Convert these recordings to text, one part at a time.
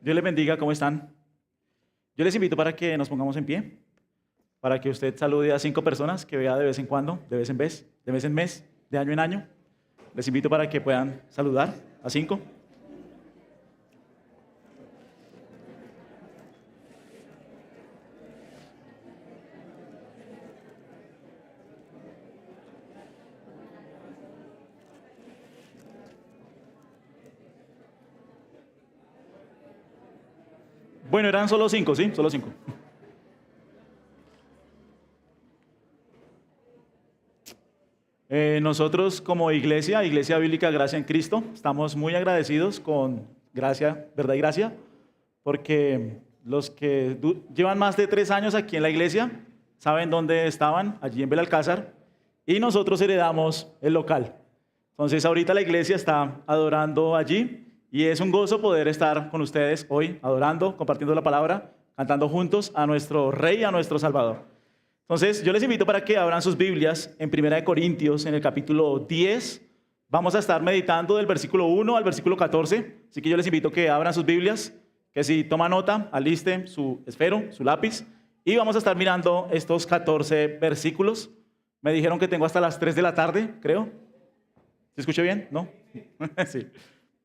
Dios les bendiga, ¿cómo están? Yo les invito para que nos pongamos en pie, para que usted salude a 5 personas que vea de vez en cuando, de vez en mes, de año en año. Les invito para que puedan saludar a 5. Bueno, eran solo 5, ¿sí? Solo 5. Nosotros como iglesia bíblica Gracia en Cristo, estamos muy agradecidos con Gracia, Verdad y Gracia, porque los que llevan más de 3 años aquí en la iglesia saben dónde estaban, allí en Belalcázar, y nosotros heredamos el local. Entonces ahorita la iglesia está adorando allí y es un gozo poder estar con ustedes hoy adorando, compartiendo la palabra, cantando juntos a nuestro Rey, a nuestro Salvador. Entonces, yo les invito para que abran sus Biblias en 1 Corintios, en el capítulo 10. Vamos a estar meditando del versículo 1 al versículo 14. Así que yo les invito que abran sus Biblias, que si toma nota, aliste su esfero, su lápiz. Y vamos a estar mirando estos 14 versículos. Me dijeron que tengo hasta las 3 de la tarde, creo. ¿Se escucha bien? ¿No? Sí.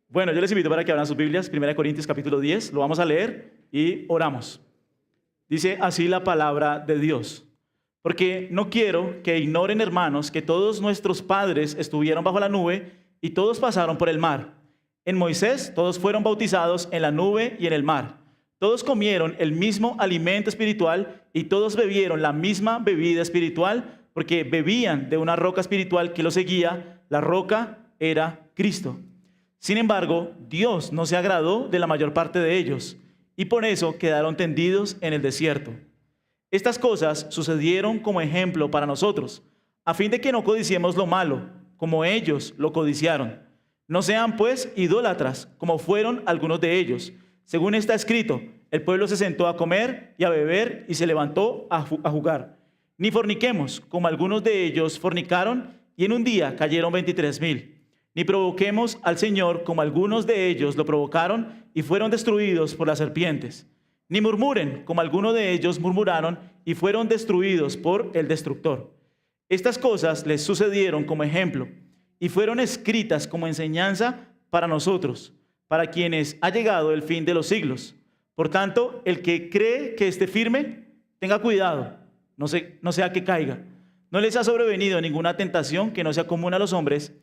Bueno, yo les invito para que abran sus Biblias, 1 Corintios capítulo 10. Lo vamos a leer y oramos. Dice así la palabra de Dios. Porque no quiero que ignoren, hermanos, que todos nuestros padres estuvieron bajo la nube y todos pasaron por el mar. En Moisés todos fueron bautizados en la nube y en el mar. Todos comieron el mismo alimento espiritual y todos bebieron la misma bebida espiritual, porque bebían de una roca espiritual que los seguía. La roca era Cristo. Sin embargo, Dios no se agradó de la mayor parte de ellos y por eso quedaron tendidos en el desierto. Estas cosas sucedieron como ejemplo para nosotros, a fin de que no codiciemos lo malo, como ellos lo codiciaron. No sean pues idólatras, como fueron algunos de ellos. Según está escrito, el pueblo se sentó a comer y a beber y se levantó a jugar. Ni forniquemos, como algunos de ellos fornicaron, y en un día cayeron 23,000. Ni provoquemos al Señor, como algunos de ellos lo provocaron y fueron destruidos por las serpientes. Ni murmuren, como algunos de ellos murmuraron y fueron destruidos por el destructor. Estas cosas les sucedieron como ejemplo y fueron escritas como enseñanza para nosotros, para quienes ha llegado el fin de los siglos. Por tanto, el que cree que esté firme, tenga cuidado, no sea que caiga. No les ha sobrevenido ninguna tentación que no sea común a los hombres.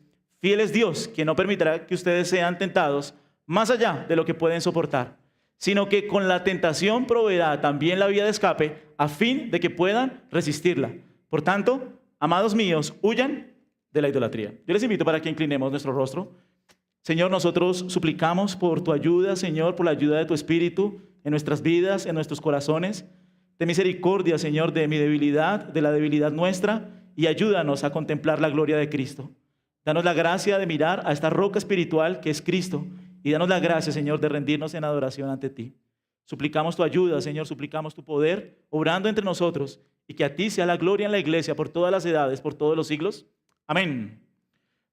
Fiel es Dios, quien no permitirá que ustedes sean tentados más allá de lo que pueden soportar, sino que con la tentación proveerá también la vía de escape a fin de que puedan resistirla. Por tanto, amados míos, huyan de la idolatría. Yo les invito para que inclinemos nuestro rostro. Señor, nosotros suplicamos por tu ayuda, Señor, por la ayuda de tu Espíritu en nuestras vidas, en nuestros corazones. Ten misericordia, Señor, de mi debilidad, de la debilidad nuestra, y ayúdanos a contemplar la gloria de Cristo. Danos la gracia de mirar a esta roca espiritual que es Cristo, y danos la gracia, Señor, de rendirnos en adoración ante ti. Suplicamos tu ayuda, Señor, suplicamos tu poder, obrando entre nosotros, y que a ti sea la gloria en la iglesia por todas las edades, por todos los siglos. Amén.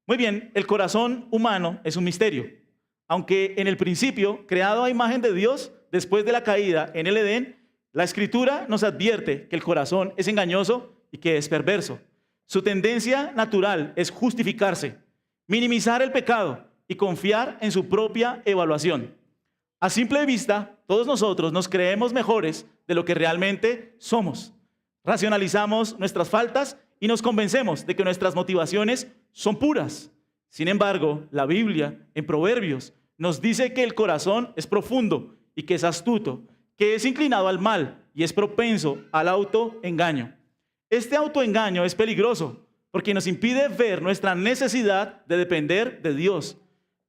Muy bien, el corazón humano es un misterio. Aunque en el principio, creado a imagen de Dios, después de la caída en el Edén, la Escritura nos advierte que el corazón es engañoso y que es perverso. Su tendencia natural es justificarse, minimizar el pecado y confiar en su propia evaluación. A simple vista, todos nosotros nos creemos mejores de lo que realmente somos. Racionalizamos nuestras faltas y nos convencemos de que nuestras motivaciones son puras. Sin embargo, la Biblia, en Proverbios, nos dice que el corazón es profundo y que es astuto, que es inclinado al mal y es propenso al autoengaño. Este autoengaño es peligroso porque nos impide ver nuestra necesidad de depender de Dios.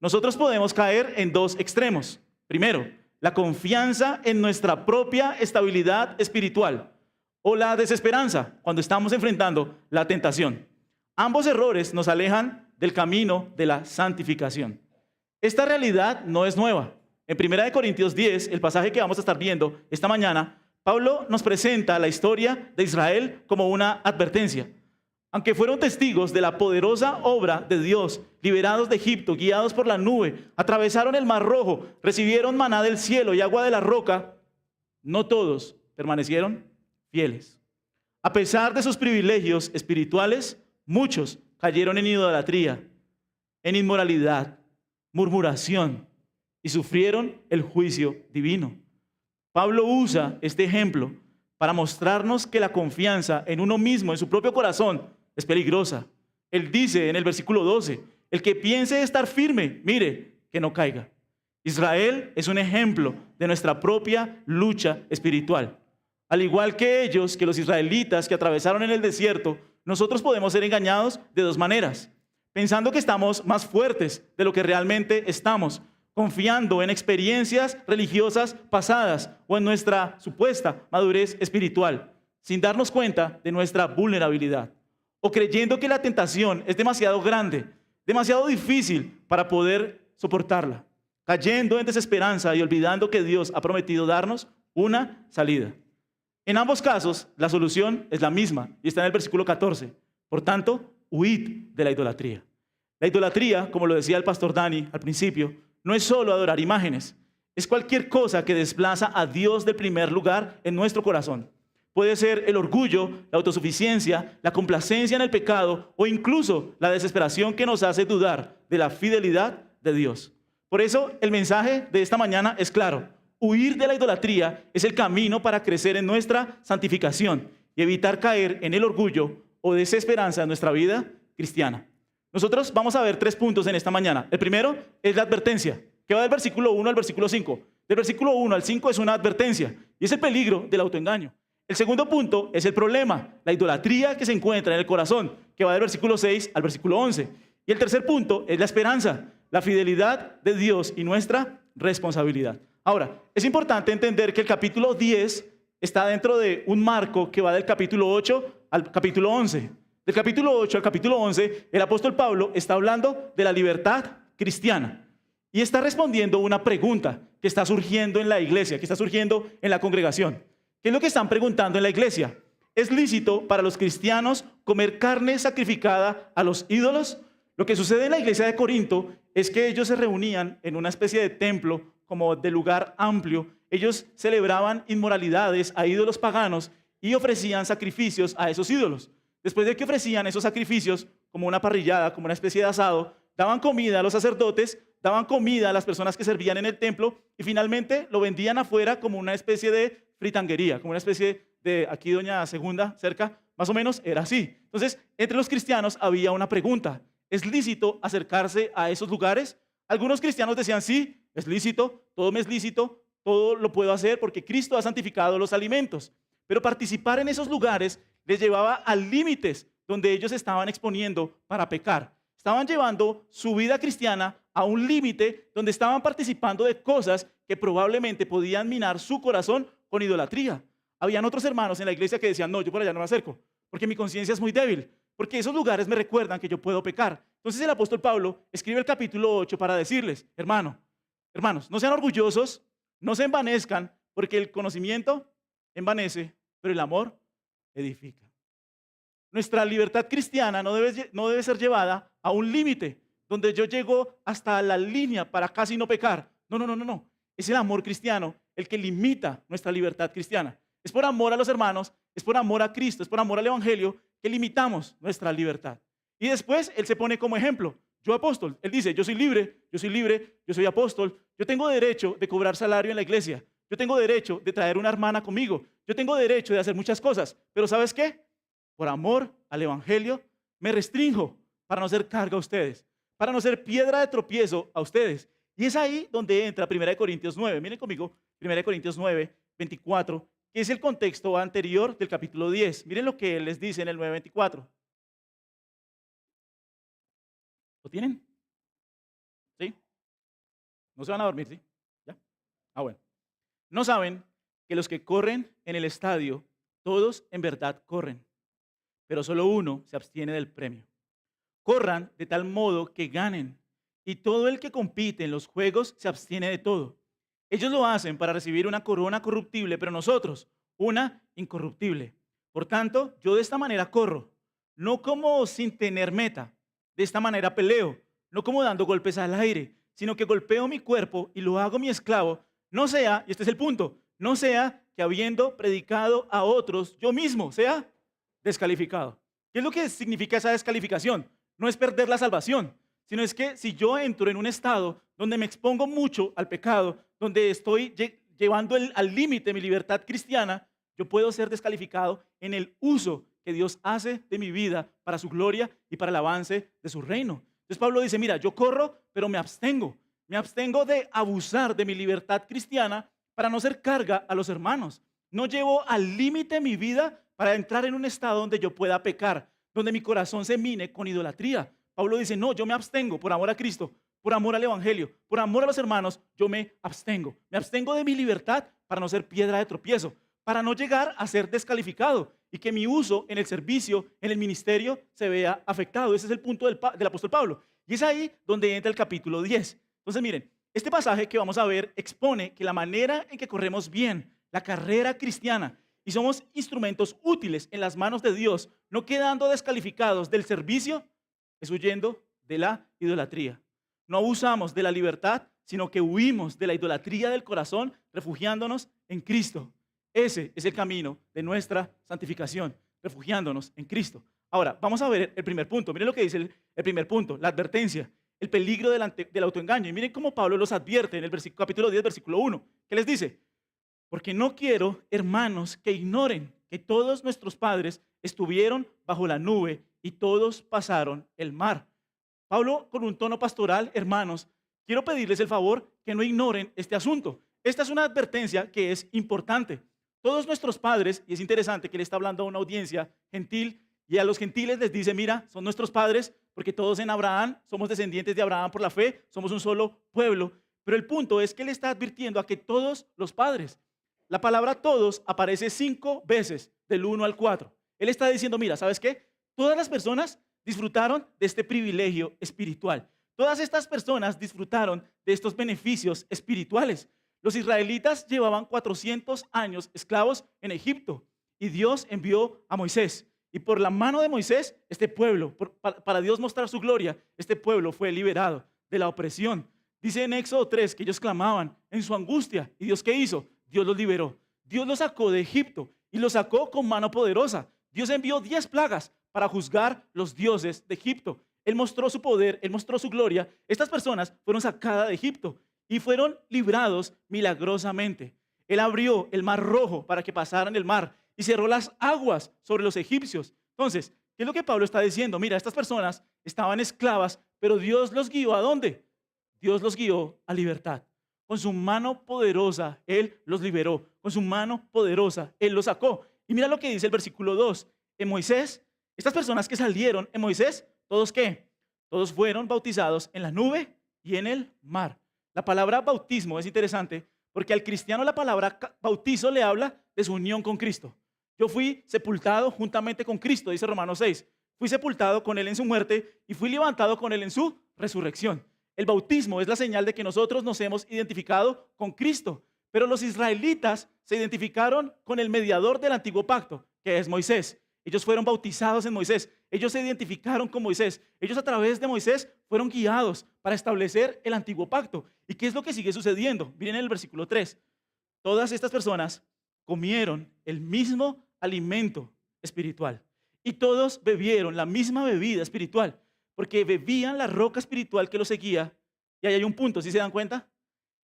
Nosotros podemos caer en 2 extremos. Primero, la confianza en nuestra propia estabilidad espiritual o la desesperanza cuando estamos enfrentando la tentación. Ambos errores nos alejan del camino de la santificación. Esta realidad no es nueva. En 1 Corintios 10, el pasaje que vamos a estar viendo esta mañana, Pablo nos presenta la historia de Israel como una advertencia. Aunque fueron testigos de la poderosa obra de Dios, liberados de Egipto, guiados por la nube, atravesaron el Mar Rojo, recibieron maná del cielo y agua de la roca, no todos permanecieron fieles. A pesar de sus privilegios espirituales, muchos cayeron en idolatría, en inmoralidad, murmuración y sufrieron el juicio divino. Pablo usa este ejemplo para mostrarnos que la confianza en uno mismo, en su propio corazón, es peligrosa. Él dice en el versículo 12, el que piense estar firme, mire que no caiga. Israel es un ejemplo de nuestra propia lucha espiritual. Al igual que ellos, que los israelitas que atravesaron en el desierto, nosotros podemos ser engañados de dos maneras. Pensando que estamos más fuertes de lo que realmente estamos, confiando en experiencias religiosas pasadas o en nuestra supuesta madurez espiritual, sin darnos cuenta de nuestra vulnerabilidad. O creyendo que la tentación es demasiado grande, demasiado difícil para poder soportarla, cayendo en desesperanza y olvidando que Dios ha prometido darnos una salida. En ambos casos, la solución es la misma y está en el versículo 14. Por tanto, huid de la idolatría. La idolatría, como lo decía el pastor Dani al principio, no es solo adorar imágenes, es cualquier cosa que desplaza a Dios del primer lugar en nuestro corazón. Puede ser el orgullo, la autosuficiencia, la complacencia en el pecado o incluso la desesperación que nos hace dudar de la fidelidad de Dios. Por eso el mensaje de esta mañana es claro. Huir de la idolatría es el camino para crecer en nuestra santificación y evitar caer en el orgullo o desesperanza en nuestra vida cristiana. Nosotros vamos a ver 3 puntos en esta mañana. El primero es la advertencia, que va del versículo 1 al versículo 5. Del versículo 1 al 5 es una advertencia y es el peligro del autoengaño. El segundo punto es el problema, la idolatría que se encuentra en el corazón, que va del versículo 6 al versículo 11. Y el tercer punto es la esperanza, la fidelidad de Dios y nuestra responsabilidad. Ahora, es importante entender que el capítulo 10 está dentro de un marco que va del capítulo 8 al capítulo 11. Del capítulo 8 al capítulo 11, el apóstol Pablo está hablando de la libertad cristiana y está respondiendo una pregunta que está surgiendo en la iglesia, que está surgiendo en la congregación. ¿Qué es lo que están preguntando en la iglesia? ¿Es lícito para los cristianos comer carne sacrificada a los ídolos? Lo que sucede en la iglesia de Corinto es que ellos se reunían en una especie de templo como de lugar amplio. Ellos celebraban inmoralidades a ídolos paganos y ofrecían sacrificios a esos ídolos. Después de que ofrecían esos sacrificios, como una parrillada, como una especie de asado, daban comida a los sacerdotes, daban comida a las personas que servían en el templo y finalmente lo vendían afuera como una especie de fritanguería, como una especie de, aquí doña Segunda, cerca, más o menos era así. Entonces, entre los cristianos había una pregunta: ¿es lícito acercarse a esos lugares? Algunos cristianos decían, sí, es lícito, todo me es lícito, todo lo puedo hacer porque Cristo ha santificado los alimentos. Pero participar en esos lugares les llevaba a límites donde ellos estaban exponiendo para pecar. Estaban llevando su vida cristiana a un límite donde estaban participando de cosas que probablemente podían minar su corazón con idolatría. Habían otros hermanos en la iglesia que decían, no, yo por allá no me acerco, porque mi conciencia es muy débil, porque esos lugares me recuerdan que yo puedo pecar. Entonces el apóstol Pablo escribe el capítulo 8 para decirles, hermanos, no sean orgullosos, no se envanezcan, porque el conocimiento envanece, pero el amor edifica. Nuestra libertad cristiana no debe ser llevada a un límite donde yo llego hasta la línea para casi no pecar. No. Es el amor cristiano el que limita nuestra libertad cristiana. Es por amor a los hermanos, es por amor a Cristo, es por amor al Evangelio que limitamos nuestra libertad. Y después él se pone como ejemplo. Yo apóstol, él dice, yo soy libre, yo soy apóstol, yo tengo derecho de cobrar salario en la iglesia, yo tengo derecho de traer una hermana conmigo, yo tengo derecho de hacer muchas cosas, pero ¿sabes qué? Por amor al Evangelio me restringo para no ser carga a ustedes, para no ser piedra de tropiezo a ustedes. Y es ahí donde entra 1 Corintios 9. Miren conmigo, 1 Corintios 9, 24, que es el contexto anterior del capítulo 10. Miren lo que él les dice en el 9:24. ¿Lo tienen? ¿Sí? ¿No se van a dormir, sí? ¿Ya? Bueno. ¿No saben que los que corren en el estadio, todos en verdad corren, pero solo uno se abstiene del premio? Corran de tal modo que ganen, y todo el que compite en los juegos se abstiene de todo. Ellos lo hacen para recibir una corona corruptible, pero nosotros una incorruptible. Por tanto, yo de esta manera corro. no como sin tener meta. De esta manera peleo, no como dando golpes al aire, sino que golpeo mi cuerpo y lo hago mi esclavo, no sea, y este es el punto, no sea que habiendo predicado a otros, yo mismo sea descalificado. ¿Qué es lo que significa esa descalificación? No es perder la salvación, sino es que si yo entro en un estado donde me expongo mucho al pecado, donde estoy llevando al límite mi libertad cristiana, yo puedo ser descalificado en el uso que Dios hace de mi vida para su gloria y para el avance de su reino. Entonces Pablo dice, mira, yo corro, pero me abstengo. Me abstengo de abusar de mi libertad cristiana para no ser carga a los hermanos. No llevo al límite mi vida para entrar en un estado donde yo pueda pecar, donde mi corazón se mine con idolatría. Pablo dice, no, yo me abstengo por amor a Cristo, por amor al Evangelio, por amor a los hermanos, yo me abstengo. Me abstengo de mi libertad para no ser piedra de tropiezo, para no llegar a ser descalificado y que mi uso en el servicio, en el ministerio, se vea afectado. Ese es el punto del apóstol Pablo. Y es ahí donde entra el capítulo 10. Entonces, miren, este pasaje que vamos a ver expone que la manera en que corremos bien la carrera cristiana y somos instrumentos útiles en las manos de Dios, no quedando descalificados del servicio, es huyendo de la idolatría. No abusamos de la libertad, sino que huimos de la idolatría del corazón, refugiándonos en Cristo. Ese es el camino de nuestra santificación, refugiándonos en Cristo. Ahora, vamos a ver el primer punto. Miren lo que dice el primer punto, la advertencia, el peligro del autoengaño. Y miren cómo Pablo los advierte en el capítulo 10, versículo 1. ¿Qué les dice? Porque no quiero, hermanos, que ignoren que todos nuestros padres estuvieron bajo la nube y todos pasaron el mar. Pablo, con un tono pastoral, hermanos, quiero pedirles el favor que no ignoren este asunto. Esta es una advertencia que es importante. Todos nuestros padres, y es interesante que él está hablando a una audiencia gentil, y a los gentiles les dice, mira, son nuestros padres, porque todos en Abraham somos descendientes de Abraham por la fe, somos un solo pueblo. Pero el punto es que él está advirtiendo a que todos los padres, la palabra todos aparece 5 veces, del 1 al 4. Él está diciendo, mira, ¿sabes qué? Todas las personas disfrutaron de este privilegio espiritual. Todas estas personas disfrutaron de estos beneficios espirituales. Los israelitas llevaban 400 años esclavos en Egipto y Dios envió a Moisés. Y por la mano de Moisés, este pueblo, para Dios mostrar su gloria, este pueblo fue liberado de la opresión. Dice en Éxodo 3 que ellos clamaban en su angustia. ¿Y Dios qué hizo? Dios los liberó. Dios los sacó de Egipto y los sacó con mano poderosa. Dios envió 10 plagas para juzgar los dioses de Egipto. Él mostró su poder, Él mostró su gloria. Estas personas fueron sacadas de Egipto y fueron librados milagrosamente. Él abrió el mar rojo para que pasaran el mar y cerró las aguas sobre los egipcios. Entonces, ¿qué es lo que Pablo está diciendo? Mira, estas personas estaban esclavas, pero Dios los guió ¿a dónde? Dios los guió a libertad. Con su mano poderosa, Él los liberó. Con su mano poderosa, Él los sacó. Y mira lo que dice el versículo 2. En Moisés, estas personas que salieron en Moisés, ¿todos qué? Todos fueron bautizados en la nube y en el mar. La palabra bautismo es interesante porque al cristiano la palabra bautizo le habla de su unión con Cristo. Yo fui sepultado juntamente con Cristo, dice Romanos 6. Fui sepultado con Él en su muerte y fui levantado con Él en su resurrección. El bautismo es la señal de que nosotros nos hemos identificado con Cristo. Pero los israelitas se identificaron con el mediador del antiguo pacto, que es Moisés. Ellos fueron bautizados en Moisés. Ellos se identificaron con Moisés. Ellos a través de Moisés fueron guiados para establecer el antiguo pacto. ¿Y qué es lo que sigue sucediendo? Miren en el versículo 3. Todas estas personas comieron el mismo alimento espiritual y todos bebieron la misma bebida espiritual, porque bebían la roca espiritual que los seguía. Y ahí hay un punto, ¿sí se dan cuenta?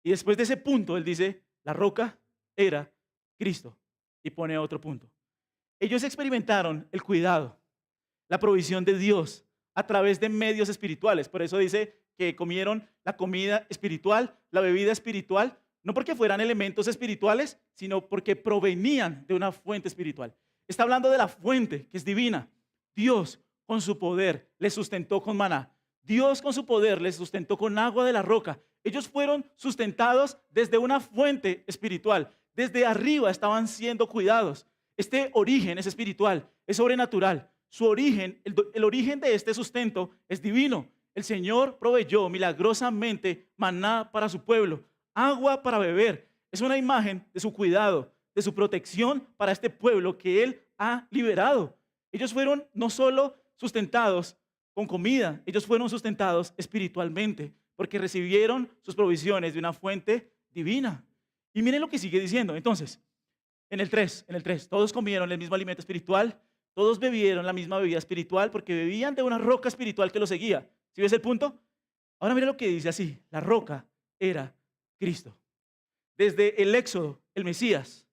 Y después de ese punto, él dice, la roca era Cristo. Y pone otro punto. Ellos experimentaron el cuidado, la provisión de Dios a través de medios espirituales. Por eso dice que comieron la comida espiritual, la bebida espiritual, no porque fueran elementos espirituales, sino porque provenían de una fuente espiritual. Está hablando de la fuente que es divina. Dios con su poder les sustentó con maná. Dios con su poder les sustentó con agua de la roca. Ellos fueron sustentados desde una fuente espiritual. Desde arriba estaban siendo cuidados. Este origen es espiritual, es sobrenatural. Su origen, el origen de este sustento es divino. El Señor proveyó milagrosamente maná para su pueblo, agua para beber. Es una imagen de su cuidado, de su protección para este pueblo que Él ha liberado. Ellos fueron no solo sustentados con comida, ellos fueron sustentados espiritualmente, porque recibieron sus provisiones de una fuente divina. Y miren lo que sigue diciendo. Entonces, en el 3, todos comieron el mismo alimento espiritual, todos bebieron la misma bebida espiritual, porque bebían de una roca espiritual que los seguía. ¿Sí ves el punto? Ahora mira lo que dice así: la roca era Cristo. Desde el Éxodo, el Mesías,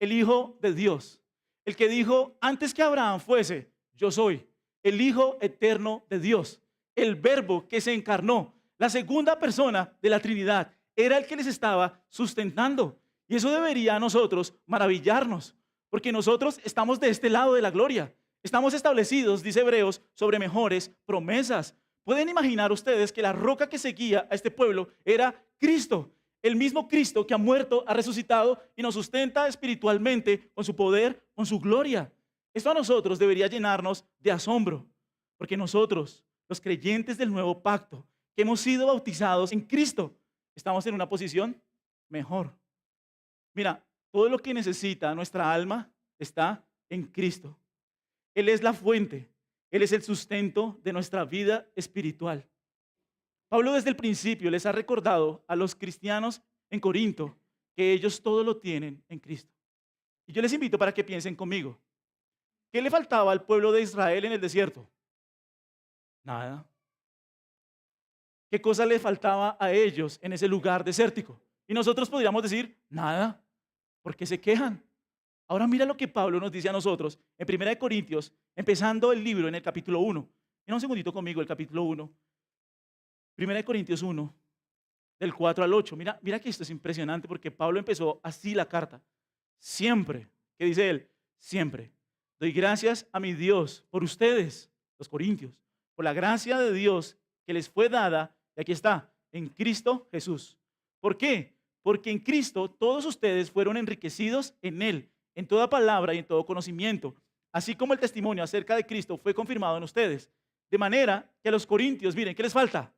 el Hijo de Dios, el que dijo antes que Abraham fuese, yo soy, el Hijo eterno de Dios, el Verbo que se encarnó, la segunda persona de la Trinidad, era el que les estaba sustentando. Y eso debería a nosotros maravillarnos, porque nosotros estamos de este lado de la gloria. Estamos establecidos, dice Hebreos, sobre mejores promesas. ¿Pueden imaginar ustedes que la roca que seguía a este pueblo era Cristo? El mismo Cristo que ha muerto, ha resucitado y nos sustenta espiritualmente con su poder, con su gloria. Esto a nosotros debería llenarnos de asombro, porque nosotros, los creyentes del nuevo pacto, que hemos sido bautizados en Cristo, estamos en una posición mejor. Mira, todo lo que necesita nuestra alma está en Cristo. Él es la fuente, Él es el sustento de nuestra vida espiritual. Pablo desde el principio les ha recordado a los cristianos en Corinto que ellos todo lo tienen en Cristo. Y yo les invito para que piensen conmigo. ¿Qué le faltaba al pueblo de Israel en el desierto? Nada. ¿Qué cosa le faltaba a ellos en ese lugar desértico? Y nosotros podríamos decir, nada. ¿Por qué se quejan? Ahora mira lo que Pablo nos dice a nosotros en 1 Corintios, empezando el libro en el capítulo 1. Mira un segundito conmigo el capítulo 1. 1 Corintios 1, del 4 al 8. Mira que esto es impresionante porque Pablo empezó así la carta. Siempre, ¿qué dice él? Siempre doy gracias a mi Dios por ustedes, los corintios, por la gracia de Dios que les fue dada, y aquí está, en Cristo Jesús. ¿Por qué? Porque en Cristo todos ustedes fueron enriquecidos en Él, en toda palabra y en todo conocimiento, así como el testimonio acerca de Cristo fue confirmado en ustedes. De manera que a los corintios, miren, ¿qué les falta?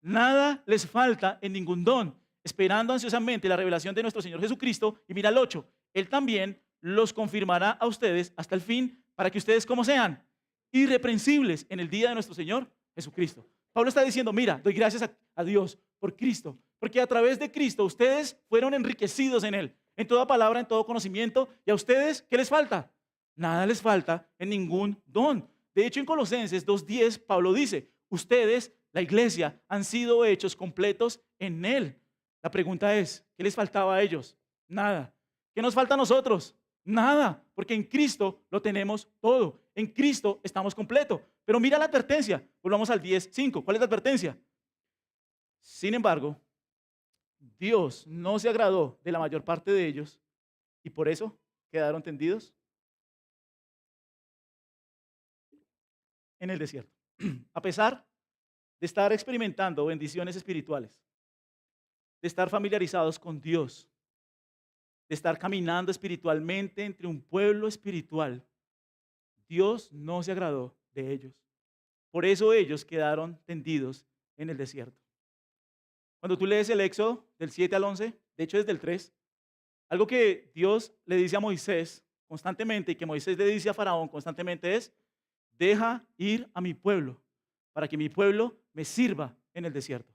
Nada les falta en ningún don, esperando ansiosamente la revelación de nuestro Señor Jesucristo. Y mira el 8, Él también los confirmará a ustedes hasta el fin, para que ustedes como sean irreprensibles en el día de nuestro Señor Jesucristo. Pablo está diciendo, mira, doy gracias a Dios por Cristo, porque a través de Cristo ustedes fueron enriquecidos en Él, en toda palabra, en todo conocimiento. Y a ustedes, ¿qué les falta? Nada les falta en ningún don. De hecho, en Colosenses 2:10, Pablo dice, ustedes, la iglesia, han sido hechos completos en Él. La pregunta es, ¿qué les faltaba a ellos? Nada. ¿Qué nos falta a nosotros? Nada, porque en Cristo lo tenemos todo. En Cristo estamos completos. Pero mira la advertencia. Volvamos al 10:5. ¿Cuál es la advertencia? Sin embargo, Dios no se agradó de la mayor parte de ellos y por eso quedaron tendidos en el desierto. A pesar de estar experimentando bendiciones espirituales, de estar familiarizados con Dios, de estar caminando espiritualmente entre un pueblo espiritual, Dios no se agradó de ellos. Por eso ellos quedaron tendidos en el desierto. Cuando tú lees el Éxodo del 7 al 11, de hecho desde el 3, algo que Dios le dice a Moisés constantemente y que Moisés le dice a Faraón constantemente es, deja ir a mi pueblo para que mi pueblo me sirva en el desierto.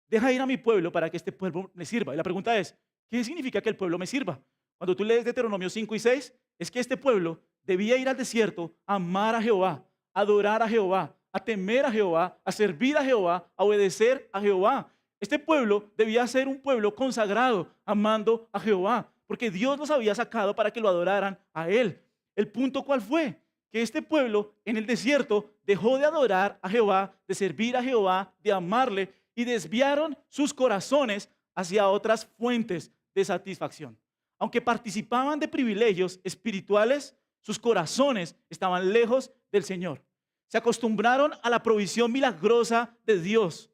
Deja ir a mi pueblo para que este pueblo me sirva. Y la pregunta es, ¿qué significa que el pueblo me sirva? Cuando tú lees Deuteronomio 5 y 6, es que este pueblo debía ir al desierto a amar a Jehová, a adorar a Jehová, a temer a Jehová, a servir a Jehová, a obedecer a Jehová. Este pueblo debía ser un pueblo consagrado, amando a Jehová, porque Dios los había sacado para que lo adoraran a Él. ¿El punto cuál fue? Que este pueblo en el desierto dejó de adorar a Jehová, de servir a Jehová, de amarle, y desviaron sus corazones hacia otras fuentes de satisfacción. Aunque participaban de privilegios espirituales, sus corazones estaban lejos del Señor. Se acostumbraron a la provisión milagrosa de Dios.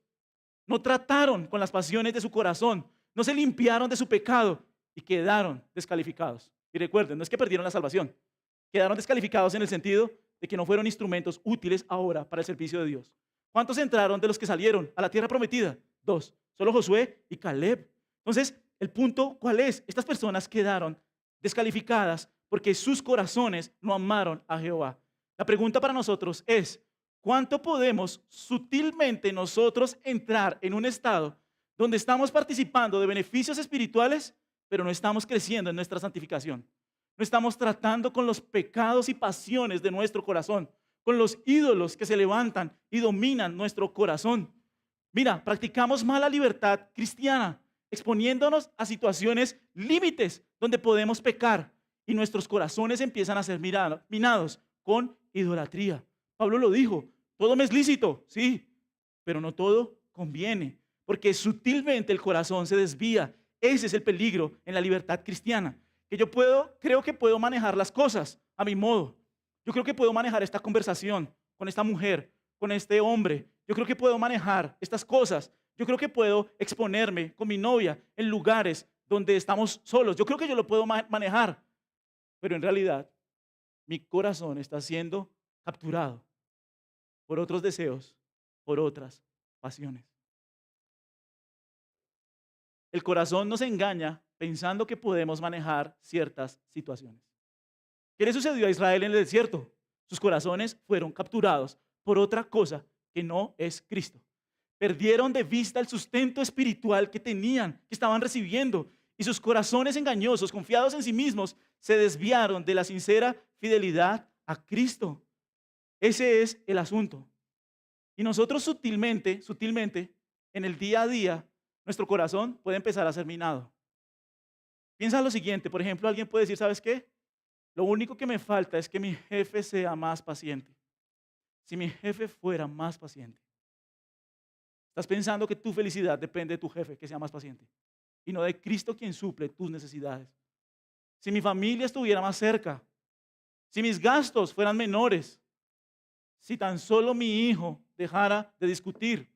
No trataron con las pasiones de su corazón, no se limpiaron de su pecado y quedaron descalificados. Y recuerden, no es que perdieron la salvación, quedaron descalificados en el sentido de que no fueron instrumentos útiles ahora para el servicio de Dios. ¿Cuántos entraron de los que salieron a la tierra prometida? 2, solo Josué y Caleb. Entonces, el punto, ¿cuál es? Estas personas quedaron descalificadas porque sus corazones no amaron a Jehová. La pregunta para nosotros es, ¿cuánto podemos sutilmente nosotros entrar en un estado donde estamos participando de beneficios espirituales, pero no estamos creciendo en nuestra santificación? No estamos tratando con los pecados y pasiones de nuestro corazón, con los ídolos que se levantan y dominan nuestro corazón. Mira, practicamos mala libertad cristiana, exponiéndonos a situaciones límites donde podemos pecar y nuestros corazones empiezan a ser minados con idolatría. Pablo lo dijo, todo me es lícito, sí, pero no todo conviene, porque sutilmente el corazón se desvía. Ese es el peligro en la libertad cristiana, que creo que puedo manejar las cosas a mi modo. Yo creo que puedo manejar esta conversación con esta mujer, con este hombre. Yo creo que puedo manejar estas cosas. Yo creo que puedo exponerme con mi novia en lugares donde estamos solos. Yo creo que yo lo puedo manejar. Pero en realidad, mi corazón está siendo capturado por otros deseos, por otras pasiones. El corazón nos engaña pensando que podemos manejar ciertas situaciones. ¿Qué le sucedió a Israel en el desierto? Sus corazones fueron capturados por otra cosa que no es Cristo. Perdieron de vista el sustento espiritual que tenían, que estaban recibiendo, y sus corazones engañosos, confiados en sí mismos, se desviaron de la sincera fidelidad a Cristo. Ese es el asunto. Y nosotros sutilmente, en el día a día, nuestro corazón puede empezar a ser minado. Piensa lo siguiente, por ejemplo, alguien puede decir, ¿sabes qué? Lo único que me falta es que mi jefe sea más paciente. Si mi jefe fuera más paciente. Estás pensando que tu felicidad depende de tu jefe, que sea más paciente, y no de Cristo quien suple tus necesidades. Si mi familia estuviera más cerca, si mis gastos fueran menores, si tan solo mi hijo dejara de discutir,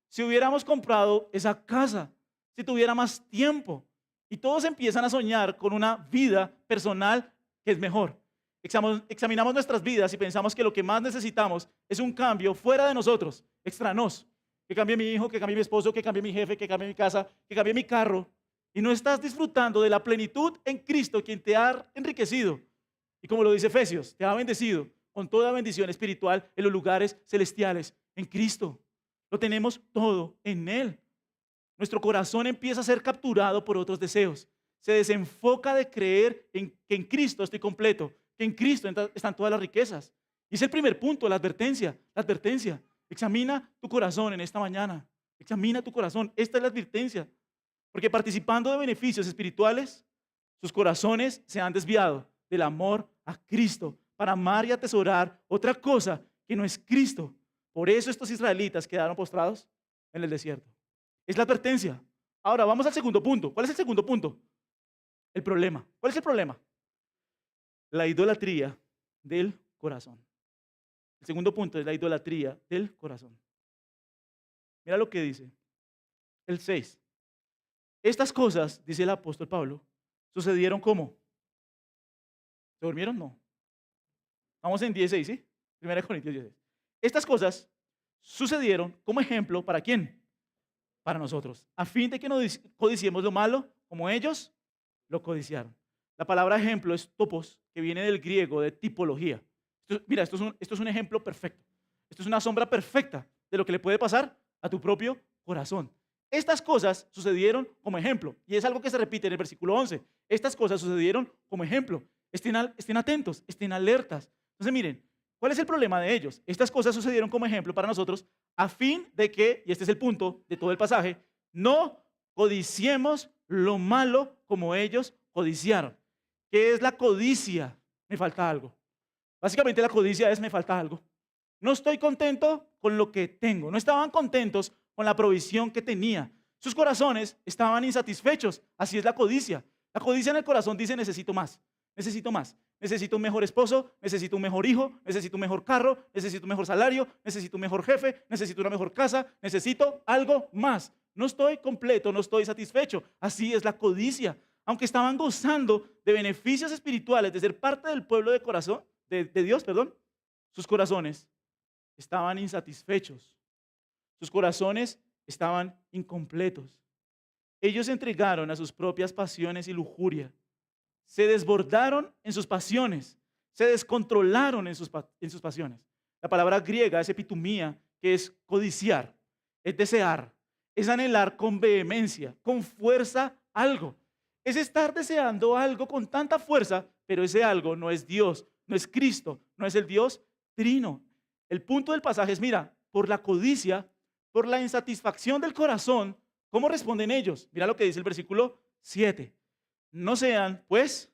si hubiéramos comprado esa casa, si tuviera más tiempo, y todos empiezan a soñar con una vida personal que es mejor. Examinamos nuestras vidas y pensamos que lo que más necesitamos es un cambio fuera de nosotros, extra nos. Que cambie mi hijo, que cambie mi esposo, que cambie mi jefe, que cambie mi casa, que cambie mi carro. Y no estás disfrutando de la plenitud en Cristo, quien te ha enriquecido. Y como lo dice Efesios, te ha bendecido con toda bendición espiritual en los lugares celestiales, en Cristo. Lo tenemos todo en Él. Nuestro corazón empieza a ser capturado por otros deseos. Se desenfoca de creer que en Cristo estoy completo, que en Cristo están todas las riquezas. Y es el primer punto, la advertencia. La advertencia. Examina tu corazón en esta mañana. Examina tu corazón. Esta es la advertencia. Porque participando de beneficios espirituales, sus corazones se han desviado del amor a Cristo para amar y atesorar otra cosa que no es Cristo. Por eso estos israelitas quedaron postrados en el desierto. Es la advertencia. Ahora vamos al segundo punto. ¿Cuál es el segundo punto? El problema. ¿Cuál es el problema? La idolatría del corazón. El segundo punto es la idolatría del corazón. Mira lo que dice el 6. Estas cosas, dice el apóstol Pablo, sucedieron ¿cómo? ¿Se durmieron? No. Vamos en 16, ¿sí? 1 Corintios 16. Estas cosas sucedieron como ejemplo ¿para quién? Para nosotros, a fin de que no codiciemos lo malo como ellos lo codiciaron. La palabra ejemplo es topos, que viene del griego de tipología. Mira, esto es un ejemplo perfecto. Esto es una sombra perfecta de lo que le puede pasar a tu propio corazón. Estas cosas sucedieron como ejemplo, y es algo que se repite en el versículo 11. Estas cosas sucedieron como ejemplo. Estén atentos, estén alertas. Entonces miren, ¿cuál es el problema de ellos? Estas cosas sucedieron como ejemplo para nosotros a fin de que, y este es el punto de todo el pasaje, no codiciemos lo malo como ellos codiciaron. ¿Qué es la codicia? Me falta algo. Básicamente la codicia es me falta algo. No estoy contento con lo que tengo. No estaban contentos con la provisión que tenía. Sus corazones estaban insatisfechos. Así es la codicia. La codicia en el corazón dice necesito más, necesito más. Necesito un mejor esposo, necesito un mejor hijo, necesito un mejor carro, necesito un mejor salario, necesito un mejor jefe, necesito una mejor casa, necesito algo más. No estoy completo, no estoy satisfecho. Así es la codicia. Aunque estaban gozando de beneficios espirituales, de ser parte del pueblo de Dios, sus corazones estaban insatisfechos. Sus corazones estaban incompletos. Ellos se entregaron a sus propias pasiones y lujuria. Se desbordaron en sus pasiones. se descontrolaron en sus pasiones. La palabra griega es epitumía, que es codiciar, es desear, es anhelar con vehemencia, con fuerza algo. Es estar deseando algo con tanta fuerza, pero ese algo no es Dios, no es Cristo, no es el Dios trino. El punto del pasaje es, mira, por la codicia, por la insatisfacción del corazón, ¿cómo responden ellos? Mira lo que dice el versículo 7. No sean, pues,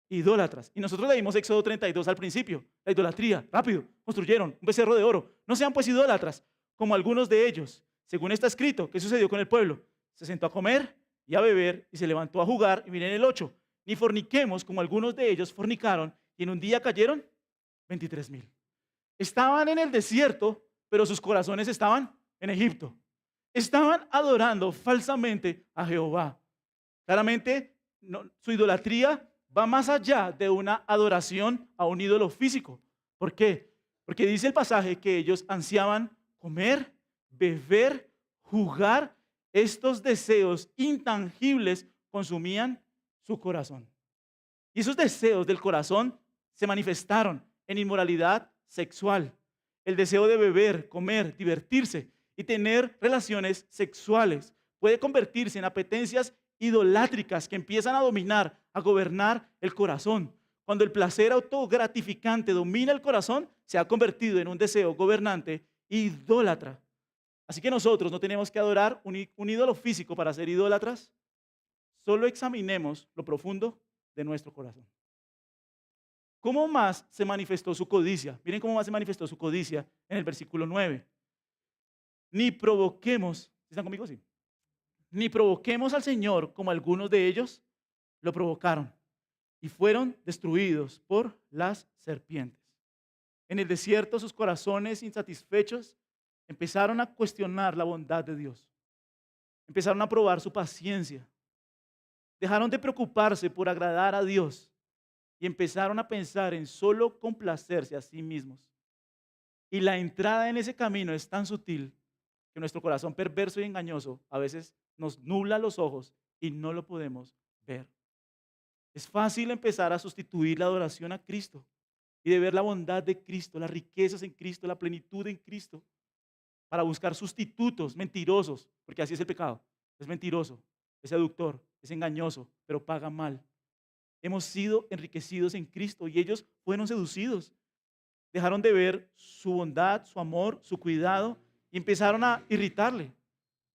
idólatras. Y nosotros leímos Éxodo 32 al principio. La idolatría, rápido, construyeron un becerro de oro. No sean, pues, idólatras, como algunos de ellos. Según está escrito, ¿qué sucedió con el pueblo? Se sentó a comer y a beber y se levantó a jugar. Y miren el 8. Ni forniquemos como algunos de ellos fornicaron y en un día cayeron 23,000. Estaban en el desierto, pero sus corazones estaban en Egipto. Estaban adorando falsamente a Jehová. Claramente, su idolatría va más allá de una adoración a un ídolo físico. ¿Por qué? Porque dice el pasaje que ellos ansiaban comer, beber, jugar. Estos deseos intangibles consumían su corazón. Y esos deseos del corazón se manifestaron en inmoralidad sexual. El deseo de beber, comer, divertirse y tener relaciones sexuales puede convertirse en apetencias idolátricas que empiezan a dominar, a gobernar el corazón. Cuando el placer autogratificante domina el corazón, se ha convertido en un deseo gobernante idólatra. Así que nosotros no tenemos que adorar un ídolo físico para ser idólatras. Solo examinemos lo profundo de nuestro corazón. ¿Cómo más se manifestó su codicia? Miren cómo más se manifestó su codicia en el versículo 9. Ni provoquemos, ¿están conmigo? Sí. Ni provoquemos al Señor como algunos de ellos lo provocaron y fueron destruidos por las serpientes. En el desierto sus corazones insatisfechos empezaron a cuestionar la bondad de Dios. Empezaron a probar su paciencia. Dejaron de preocuparse por agradar a Dios y empezaron a pensar en solo complacerse a sí mismos. Y la entrada en ese camino es tan sutil que nuestro corazón perverso y engañoso a veces nos nubla los ojos y no lo podemos ver. Es fácil empezar a sustituir la adoración a Cristo y de ver la bondad de Cristo, las riquezas en Cristo, la plenitud en Cristo, para buscar sustitutos mentirosos, porque así es el pecado. Es mentiroso, es seductor, es engañoso, pero paga mal. Hemos sido enriquecidos en Cristo y ellos fueron seducidos. Dejaron de ver su bondad, su amor, su cuidado y empezaron a irritarle.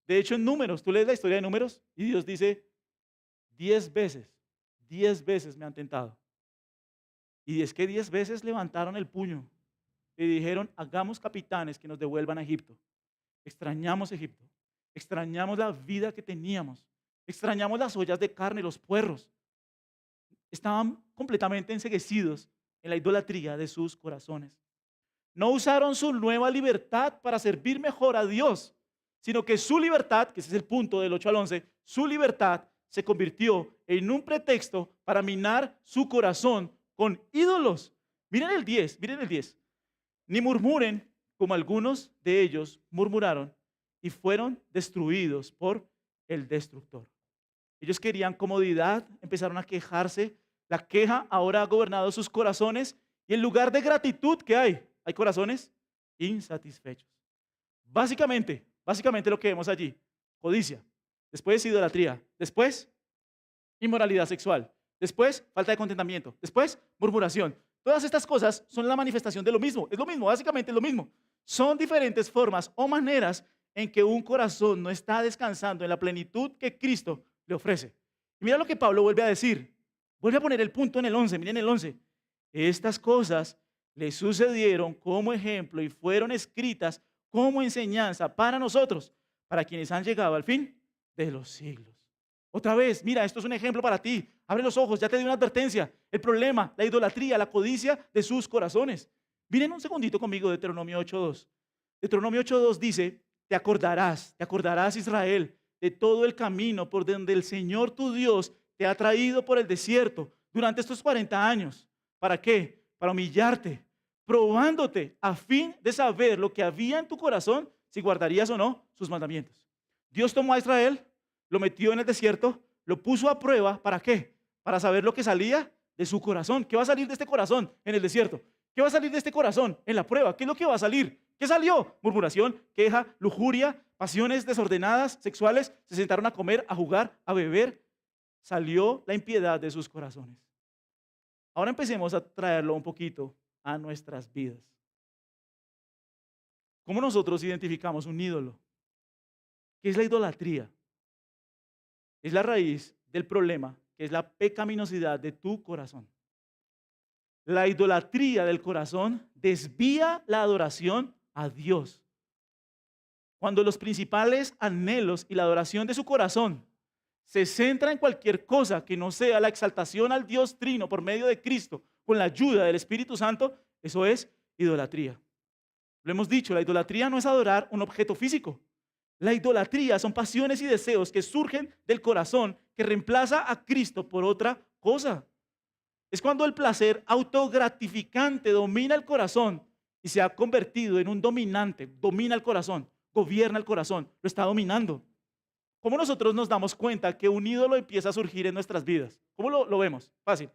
De hecho, en Números, tú lees la historia de Números y Dios dice, 10 veces me han tentado. Y es que 10 veces levantaron el puño y dijeron, hagamos capitanes que nos devuelvan a Egipto. Extrañamos Egipto, extrañamos la vida que teníamos, extrañamos las ollas de carne, los puerros. Estaban completamente enceguecidos en la idolatría de sus corazones. No usaron su nueva libertad para servir mejor a Dios, sino que su libertad, que ese es el punto del 8 al 11, su libertad se convirtió en un pretexto para minar su corazón con ídolos. Miren el 10, miren el 10. Ni murmuren como algunos de ellos murmuraron y fueron destruidos por el destructor. Ellos querían comodidad, empezaron a quejarse. La queja ahora ha gobernado sus corazones y en lugar de gratitud, ¿qué hay? Hay corazones insatisfechos. Básicamente lo que vemos allí, codicia, después idolatría, después inmoralidad sexual, después falta de contentamiento, después murmuración. Todas estas cosas son la manifestación de lo mismo, es lo mismo, básicamente es lo mismo. Son diferentes formas o maneras en que un corazón no está descansando en la plenitud que Cristo le ofrece. Y mira lo que Pablo vuelve a decir, vuelve a poner el punto en el 11, miren el 11. Estas cosas le sucedieron como ejemplo y fueron escritas como enseñanza para nosotros, para quienes han llegado al fin de los siglos. Otra vez, mira, esto es un ejemplo para ti. Abre los ojos, ya te di una advertencia. El problema, la idolatría, la codicia de sus corazones. Miren un segundito conmigo Deuteronomio 8:2. Deuteronomio 8:2 dice, te acordarás Israel, de todo el camino por donde el Señor tu Dios te ha traído por el desierto durante estos 40 años. ¿Para qué? Para humillarte, probándote a fin de saber lo que había en tu corazón, si guardarías o no sus mandamientos. Dios tomó a Israel, lo metió en el desierto, lo puso a prueba, ¿para qué? Para saber lo que salía de su corazón. ¿Qué va a salir de este corazón en el desierto? ¿Qué va a salir de este corazón en la prueba? ¿Qué es lo que va a salir? ¿Qué salió? Murmuración, queja, lujuria, pasiones desordenadas, sexuales. Se sentaron a comer, a jugar, a beber. Salió la impiedad de sus corazones. Ahora empecemos a traerlo un poquito a nuestras vidas. ¿Cómo nosotros identificamos un ídolo? ¿Qué es la idolatría? Es la raíz del problema, que es la pecaminosidad de tu corazón. La idolatría del corazón desvía la adoración a Dios. Cuando los principales anhelos y la adoración de su corazón se centra en cualquier cosa que no sea la exaltación al Dios Trino por medio de Cristo con la ayuda del Espíritu Santo, eso es idolatría. Lo hemos dicho, la idolatría no es adorar un objeto físico. La idolatría son pasiones y deseos que surgen del corazón que reemplaza a Cristo por otra cosa. Es cuando el placer autogratificante domina el corazón y se ha convertido en un dominante, domina el corazón, gobierna el corazón, lo está dominando. ¿Cómo nosotros nos damos cuenta que un ídolo empieza a surgir en nuestras vidas? ¿Cómo lo vemos? Fácil.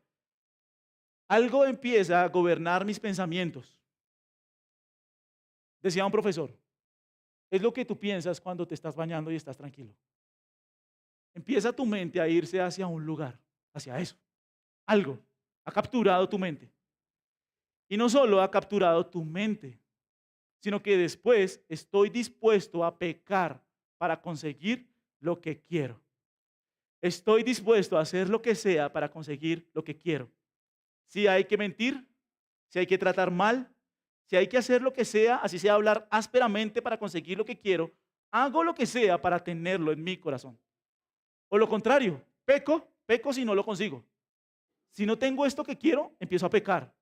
Algo empieza a gobernar mis pensamientos. Decía un profesor, es lo que tú piensas cuando te estás bañando y estás tranquilo. Empieza tu mente a irse hacia un lugar, hacia eso. Algo ha capturado tu mente. Y no solo ha capturado tu mente, sino que después estoy dispuesto a pecar para conseguir lo que quiero. Estoy dispuesto a hacer lo que sea para conseguir lo que quiero. Si hay que mentir, si hay que tratar mal, si hay que hacer lo que sea, así sea hablar ásperamente para conseguir lo que quiero, hago lo que sea para tenerlo en mi corazón. O lo contrario, peco si no lo consigo. Si no tengo esto que quiero, empiezo a pecar.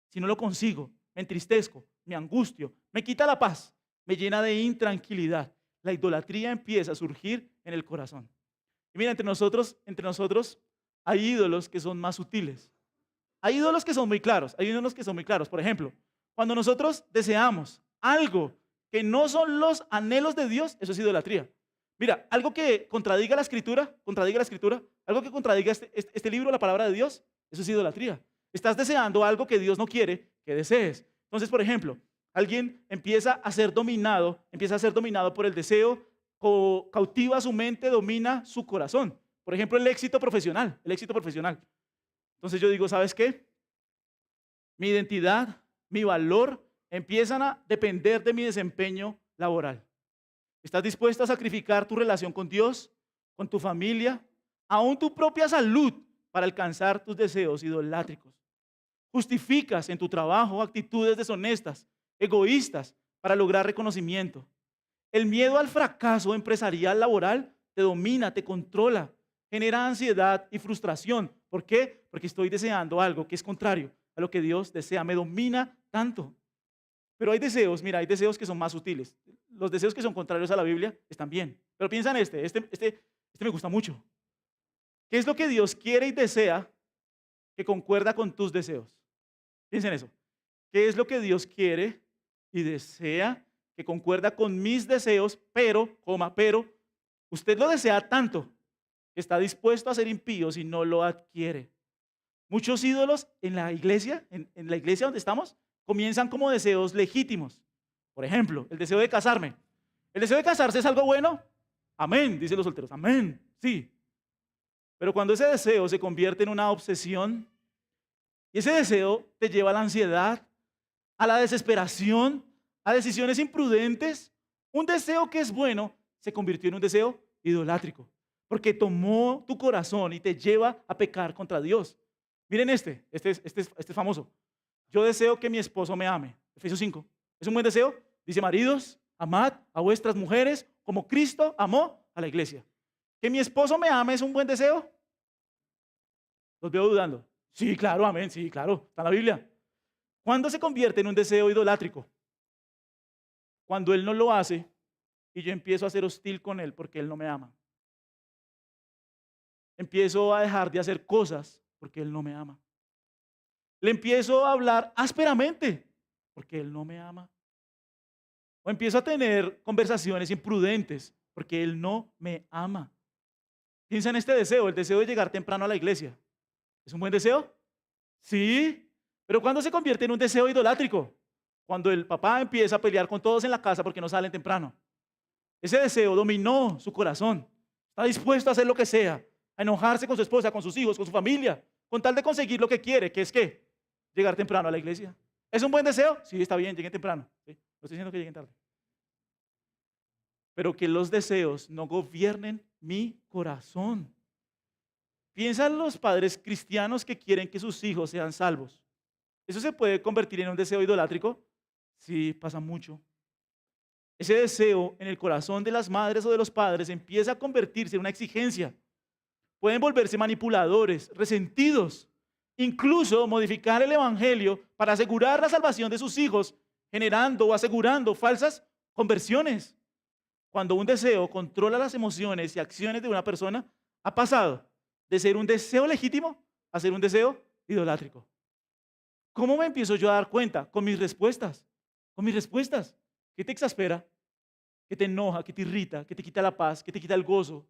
Si no lo consigo, me entristezco, me angustio, me quita la paz, me llena de intranquilidad. La idolatría empieza a surgir en el corazón. Y mira, entre nosotros hay ídolos que son más sutiles. Hay ídolos que son muy claros, Por ejemplo, cuando nosotros deseamos algo que no son los anhelos de Dios, eso es idolatría. Mira, algo que contradiga la escritura, algo que contradiga este libro, la palabra de Dios, eso es idolatría. Estás deseando algo que Dios no quiere que desees. Entonces, por ejemplo, alguien empieza a ser dominado por el deseo, cautiva su mente, domina su corazón. Por ejemplo, el éxito profesional. Entonces yo digo, ¿sabes qué? Mi identidad, mi valor empiezan a depender de mi desempeño laboral. ¿Estás dispuesto a sacrificar tu relación con Dios, con tu familia, aún tu propia salud para alcanzar tus deseos idolátricos? Justificas en tu trabajo actitudes deshonestas, egoístas, para lograr reconocimiento. El miedo al fracaso empresarial laboral te domina, te controla, genera ansiedad y frustración. ¿Por qué? Porque estoy deseando algo que es contrario a lo que Dios desea. Me domina tanto. Pero hay deseos, mira, hay deseos que son más sutiles. Los deseos que son contrarios a la Biblia están bien. Pero piensa en este me gusta mucho. ¿Qué es lo que Dios quiere y desea que concuerda con tus deseos? Piensa en eso. ¿Qué es lo que Dios quiere y desea que concuerda con mis deseos, pero usted lo desea tanto que está dispuesto a ser impío si no lo adquiere? Muchos ídolos en la iglesia, en la iglesia donde estamos, comienzan como deseos legítimos. Por ejemplo, el deseo de casarme. ¿El deseo de casarse es algo bueno? Amén, dicen los solteros. Amén, sí. Pero cuando ese deseo se convierte en una obsesión, y ese deseo te lleva a la ansiedad, a la desesperación, a decisiones imprudentes, un deseo que es bueno se convirtió en un deseo idolátrico, porque tomó tu corazón y te lleva a pecar contra Dios. Miren este es famoso. Yo deseo que mi esposo me ame. Efesios 5. ¿Es un buen deseo? Dice, maridos, amad a vuestras mujeres como Cristo amó a la iglesia. ¿Que mi esposo me ame es un buen deseo? Los veo dudando. Sí, claro, amén, sí, claro, está en la Biblia. ¿Cuándo se convierte en un deseo idolátrico? Cuando él no lo hace y yo empiezo a ser hostil con él porque él no me ama. Empiezo a dejar de hacer cosas porque él no me ama. Le empiezo a hablar ásperamente porque él no me ama. O empiezo a tener conversaciones imprudentes porque él no me ama. Piensa en este deseo, el deseo de llegar temprano a la iglesia. ¿Es un buen deseo? Sí, pero ¿cuándo se convierte en un deseo idolátrico? Cuando el papá empieza a pelear con todos en la casa porque no salen temprano. Ese deseo dominó su corazón. Está dispuesto a hacer lo que sea, a enojarse con su esposa, con sus hijos, con su familia, con tal de conseguir lo que quiere, que es ¿qué? Llegar temprano a la iglesia. ¿Es un buen deseo? Sí, está bien, lleguen temprano. ¿Sí? No estoy diciendo que lleguen tarde. Pero que los deseos no gobiernen mi corazón. Piensa en los padres cristianos que quieren que sus hijos sean salvos. ¿Eso se puede convertir en un deseo idolátrico? Sí, pasa mucho. Ese deseo en el corazón de las madres o de los padres empieza a convertirse en una exigencia. Pueden volverse manipuladores, resentidos, incluso modificar el evangelio para asegurar la salvación de sus hijos, generando o asegurando falsas conversiones. Cuando un deseo controla las emociones y acciones de una persona, ha pasado de ser un deseo legítimo a ser un deseo idolátrico. ¿Cómo me empiezo yo a dar cuenta? Con mis respuestas. Con mis respuestas. ¿Qué te exaspera? ¿Qué te enoja? ¿Qué te irrita? ¿Qué te quita la paz? ¿Qué te quita el gozo?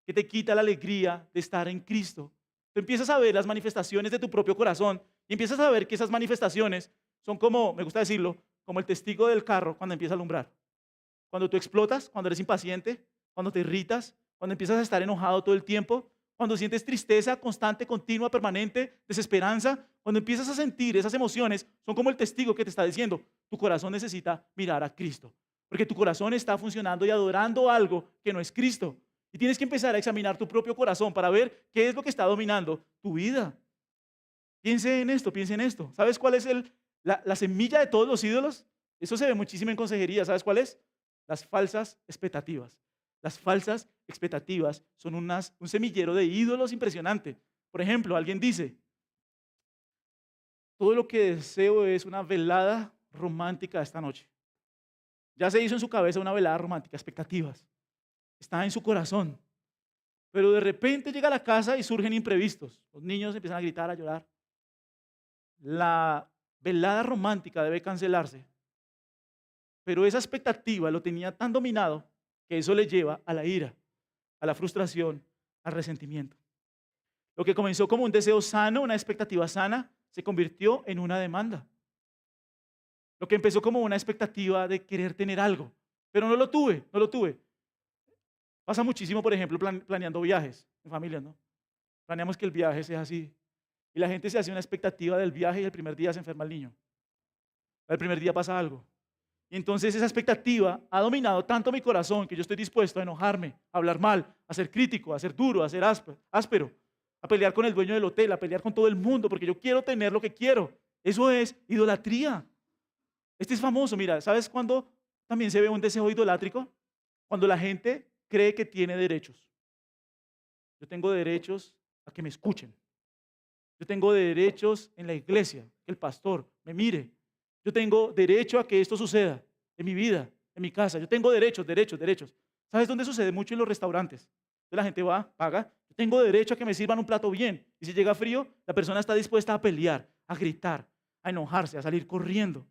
¿Qué te quita la alegría de estar en Cristo? Tú empiezas a ver las manifestaciones de tu propio corazón y empiezas a ver que esas manifestaciones son como, me gusta decirlo, como el testigo del carro cuando empieza a alumbrar. Cuando tú explotas, cuando eres impaciente, cuando te irritas, cuando empiezas a estar enojado todo el tiempo, cuando sientes tristeza constante, continua, permanente, desesperanza, cuando empiezas a sentir esas emociones, son como el testigo que te está diciendo, tu corazón necesita mirar a Cristo, porque tu corazón está funcionando y adorando algo que no es Cristo. Y tienes que empezar a examinar tu propio corazón para ver qué es lo que está dominando tu vida. Piense en esto, piense en esto. ¿Sabes cuál es la semilla de todos los ídolos? Eso se ve muchísimo en consejería. ¿Sabes cuál es? Las falsas expectativas. Las falsas expectativas son un semillero de ídolos impresionante. Por ejemplo, alguien dice, todo lo que deseo es una velada romántica esta noche. Ya se hizo en su cabeza una velada romántica, expectativas. Está en su corazón. Pero de repente llega a la casa y surgen imprevistos. Los niños empiezan a gritar, a llorar. La velada romántica debe cancelarse. Pero esa expectativa lo tenía tan dominado que eso le lleva a la ira, a la frustración, al resentimiento. Lo que comenzó como un deseo sano, una expectativa sana, se convirtió en una demanda. Lo que empezó como una expectativa de querer tener algo, pero no lo tuve, no lo tuve. Pasa muchísimo, por ejemplo, planeando viajes en familias, ¿no? Planeamos que el viaje sea así. Y la gente se hace una expectativa del viaje y el primer día se enferma el niño. El primer día pasa algo. Y entonces esa expectativa ha dominado tanto mi corazón que yo estoy dispuesto a enojarme, a hablar mal, a ser crítico, a ser duro, a ser áspero, a pelear con el dueño del hotel, a pelear con todo el mundo porque yo quiero tener lo que quiero. Eso es idolatría. Este es famoso, mira, ¿sabes cuándo también se ve un deseo idolátrico? Cuando la gente cree que tiene derechos. Yo tengo derechos a que me escuchen. Yo tengo derechos en la iglesia, que el pastor me mire. Yo tengo derecho a que esto suceda en mi vida, en mi casa. Yo tengo derechos, derechos, derechos. ¿Sabes dónde sucede mucho? En los restaurantes. Entonces la gente va, paga. Yo tengo derecho a que me sirvan un plato bien. Y si llega frío, la persona está dispuesta a pelear, a gritar, a enojarse, a salir corriendo.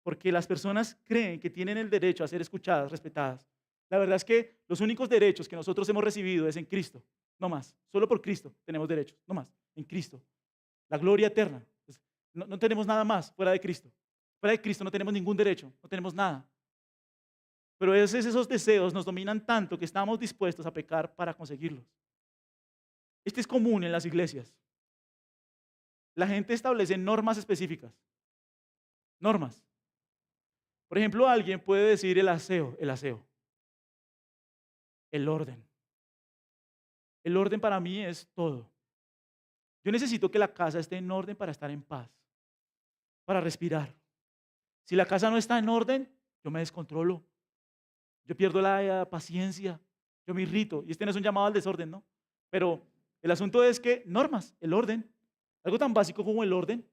Porque las personas creen que tienen el derecho a ser escuchadas, respetadas. La verdad es que los únicos derechos que nosotros hemos recibido es en Cristo. No más. Solo por Cristo tenemos derechos. No más. En Cristo. La gloria eterna. No tenemos nada más fuera de Cristo. Fuera de Cristo no tenemos ningún derecho. No tenemos nada. Pero a veces esos deseos nos dominan tanto que estamos dispuestos a pecar para conseguirlos. Este es común en las iglesias. La gente establece normas específicas. Normas. Por ejemplo, alguien puede decir el aseo. El orden. El orden para mí es todo. Yo necesito que la casa esté en orden para estar en paz, para respirar. Si la casa no está en orden, yo me descontrolo. Yo pierdo la paciencia, yo me irrito. Y este no es un llamado al desorden, ¿no? Pero el asunto es que normas, el orden, algo tan básico como el orden,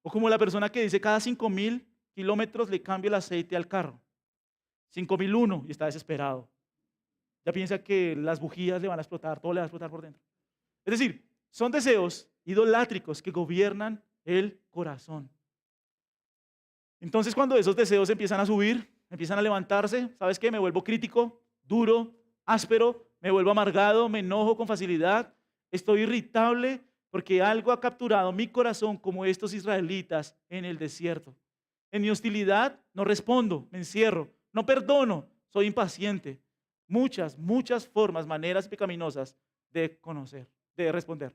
o como la persona que dice cada 5,000 kilómetros le cambio el aceite al carro. 5,001 y está desesperado. Ya piensa que las bujías le van a explotar, todo le va a explotar por dentro. Es decir, son deseos idolátricos que gobiernan el corazón. Entonces, cuando esos deseos empiezan a subir, empiezan a levantarse, ¿sabes qué? Me vuelvo crítico, duro, áspero, me vuelvo amargado, me enojo con facilidad, estoy irritable porque algo ha capturado mi corazón como estos israelitas en el desierto. En mi hostilidad no respondo, me encierro, no perdono, soy impaciente. Muchas formas, maneras pecaminosas de conocer, de responder.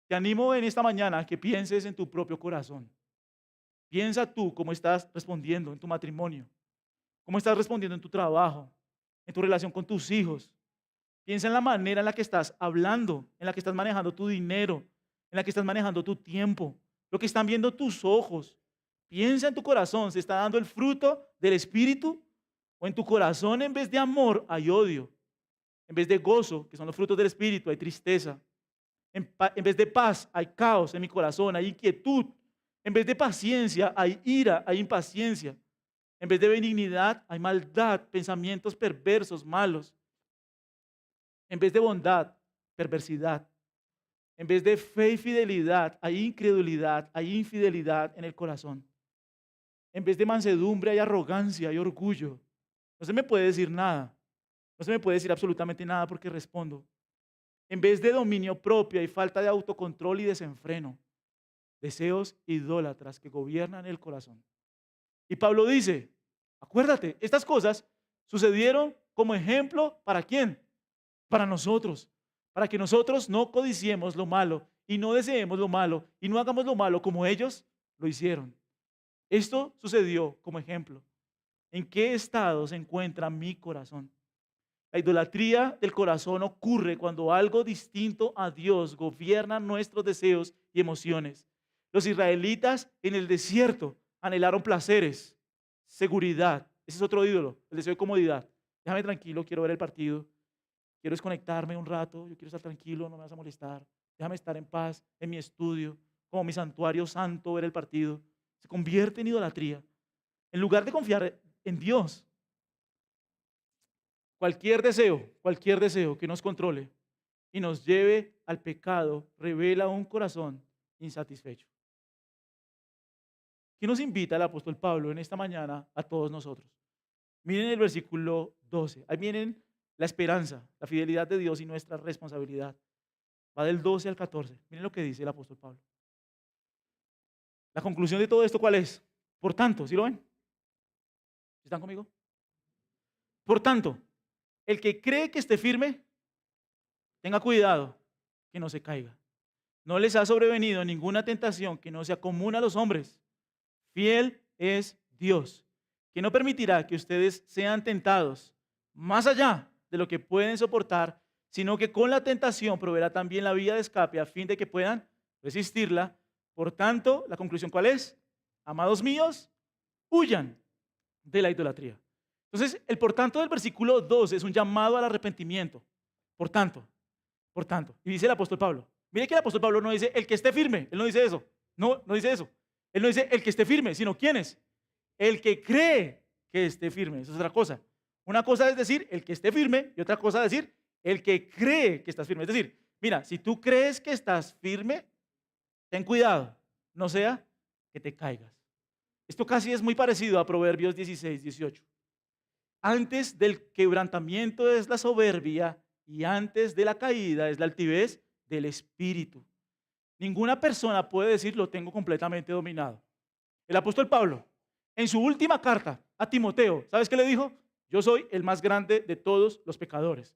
Te animo en esta mañana a que pienses en tu propio corazón. Piensa tú cómo estás respondiendo en tu matrimonio, cómo estás respondiendo en tu trabajo, en tu relación con tus hijos. Piensa en la manera en la que estás hablando, en la que estás manejando tu dinero, en la que estás manejando tu tiempo, lo que están viendo tus ojos. Piensa en tu corazón, ¿se está dando el fruto del Espíritu? ¿O en tu corazón en vez de amor hay odio? En vez de gozo, que son los frutos del Espíritu, hay tristeza. En vez de paz hay caos en mi corazón, hay inquietud. En vez de paciencia hay ira, hay impaciencia. En vez de benignidad hay maldad, pensamientos perversos, malos. En vez de bondad, perversidad. En vez de fe y fidelidad, hay incredulidad, hay infidelidad en el corazón. En vez de mansedumbre, hay arrogancia, hay orgullo. No se me puede decir nada. No se me puede decir absolutamente nada porque respondo. En vez de dominio propio, hay falta de autocontrol y desenfreno. Deseos idólatras que gobiernan el corazón. Y Pablo dice, acuérdate, estas cosas sucedieron como ejemplo ¿para quién? Para nosotros, para que nosotros no codiciemos lo malo y no deseemos lo malo y no hagamos lo malo como ellos lo hicieron. Esto sucedió como ejemplo. ¿En qué estado se encuentra mi corazón? La idolatría del corazón ocurre cuando algo distinto a Dios gobierna nuestros deseos y emociones. Los israelitas en el desierto anhelaron placeres, seguridad. Ese es otro ídolo, el deseo de comodidad. Déjame tranquilo, quiero ver el partido. Quiero desconectarme un rato, yo quiero estar tranquilo, no me vas a molestar. Déjame estar en paz en mi estudio, como mi santuario santo, ver el partido. Se convierte en idolatría. En lugar de confiar en Dios, cualquier deseo que nos controle y nos lleve al pecado, revela un corazón insatisfecho. ¿Qué nos invita el apóstol Pablo en esta mañana a todos nosotros? Miren el versículo 12. Ahí vienen la esperanza, la fidelidad de Dios y nuestra responsabilidad. Va del 12 al 14. Miren lo que dice el apóstol Pablo. La conclusión de todo esto, ¿cuál es? Por tanto, ¿sí lo ven? ¿Están conmigo? Por tanto, el que cree que esté firme, tenga cuidado que no se caiga. No les ha sobrevenido ninguna tentación que no sea común a los hombres. Fiel es Dios, que no permitirá que ustedes sean tentados más allá de lo que pueden soportar, sino que con la tentación proveerá también la vía de escape a fin de que puedan resistirla. Por tanto, la conclusión, ¿cuál es? Amados míos, huyan de la idolatría. Entonces, el por tanto del versículo 2 es un llamado al arrepentimiento. Por tanto. Y dice el apóstol Pablo. Mire que el apóstol Pablo no dice el que esté firme. Él no dice eso. No dice eso. Él no dice el que esté firme, sino ¿quién es? El que cree que esté firme. Eso es otra cosa. Una cosa es decir el que esté firme y otra cosa es decir el que cree que estás firme. Es decir, mira, si tú crees que estás firme, ten cuidado. No sea que te caigas. Esto casi es muy parecido a Proverbios 16, 18. Antes del quebrantamiento es la soberbia y antes de la caída es la altivez del espíritu. Ninguna persona puede decir lo tengo completamente dominado. El apóstol Pablo, en su última carta a Timoteo, ¿sabes qué le dijo? Yo soy el más grande de todos los pecadores.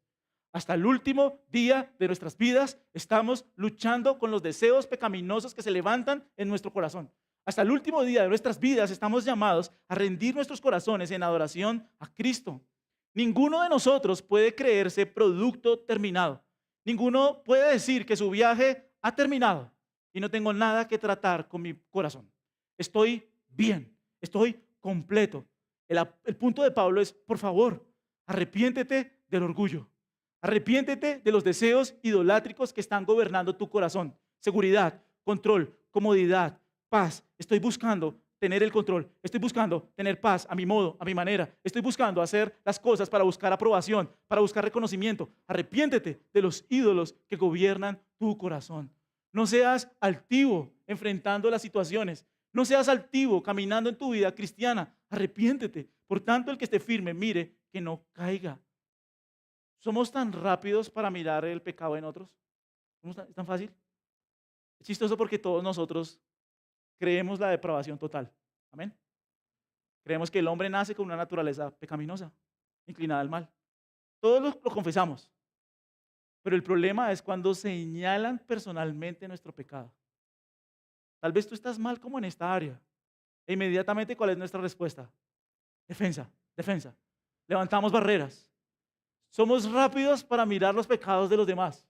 Hasta el último día de nuestras vidas estamos luchando con los deseos pecaminosos que se levantan en nuestro corazón. Hasta el último día de nuestras vidas estamos llamados a rendir nuestros corazones en adoración a Cristo. Ninguno de nosotros puede creerse producto terminado. Ninguno puede decir que su viaje ha terminado y no tengo nada que tratar con mi corazón. Estoy bien, estoy completo. El punto de Pablo es, por favor, arrepiéntete del orgullo. Arrepiéntete de los deseos idolátricos que están gobernando tu corazón. Seguridad, control, comodidad, paz. Estoy buscando tener el control. Estoy buscando tener paz a mi modo, a mi manera. Estoy buscando hacer las cosas para buscar aprobación, para buscar reconocimiento. Arrepiéntete de los ídolos que gobiernan tu corazón. No seas altivo enfrentando las situaciones. No seas altivo caminando en tu vida cristiana. Arrepiéntete. Por tanto, el que esté firme, mire que no caiga. ¿Somos tan rápidos para mirar el pecado en otros? ¿Es tan fácil? Es chistoso porque todos nosotros creemos la depravación total. Amén. Creemos que el hombre nace con una naturaleza pecaminosa, inclinada al mal. Todos lo confesamos. Pero el problema es cuando señalan personalmente nuestro pecado. Tal vez tú estás mal como en esta área. E inmediatamente, ¿cuál es nuestra respuesta? Defensa, defensa. Levantamos barreras. Somos rápidos para mirar los pecados de los demás,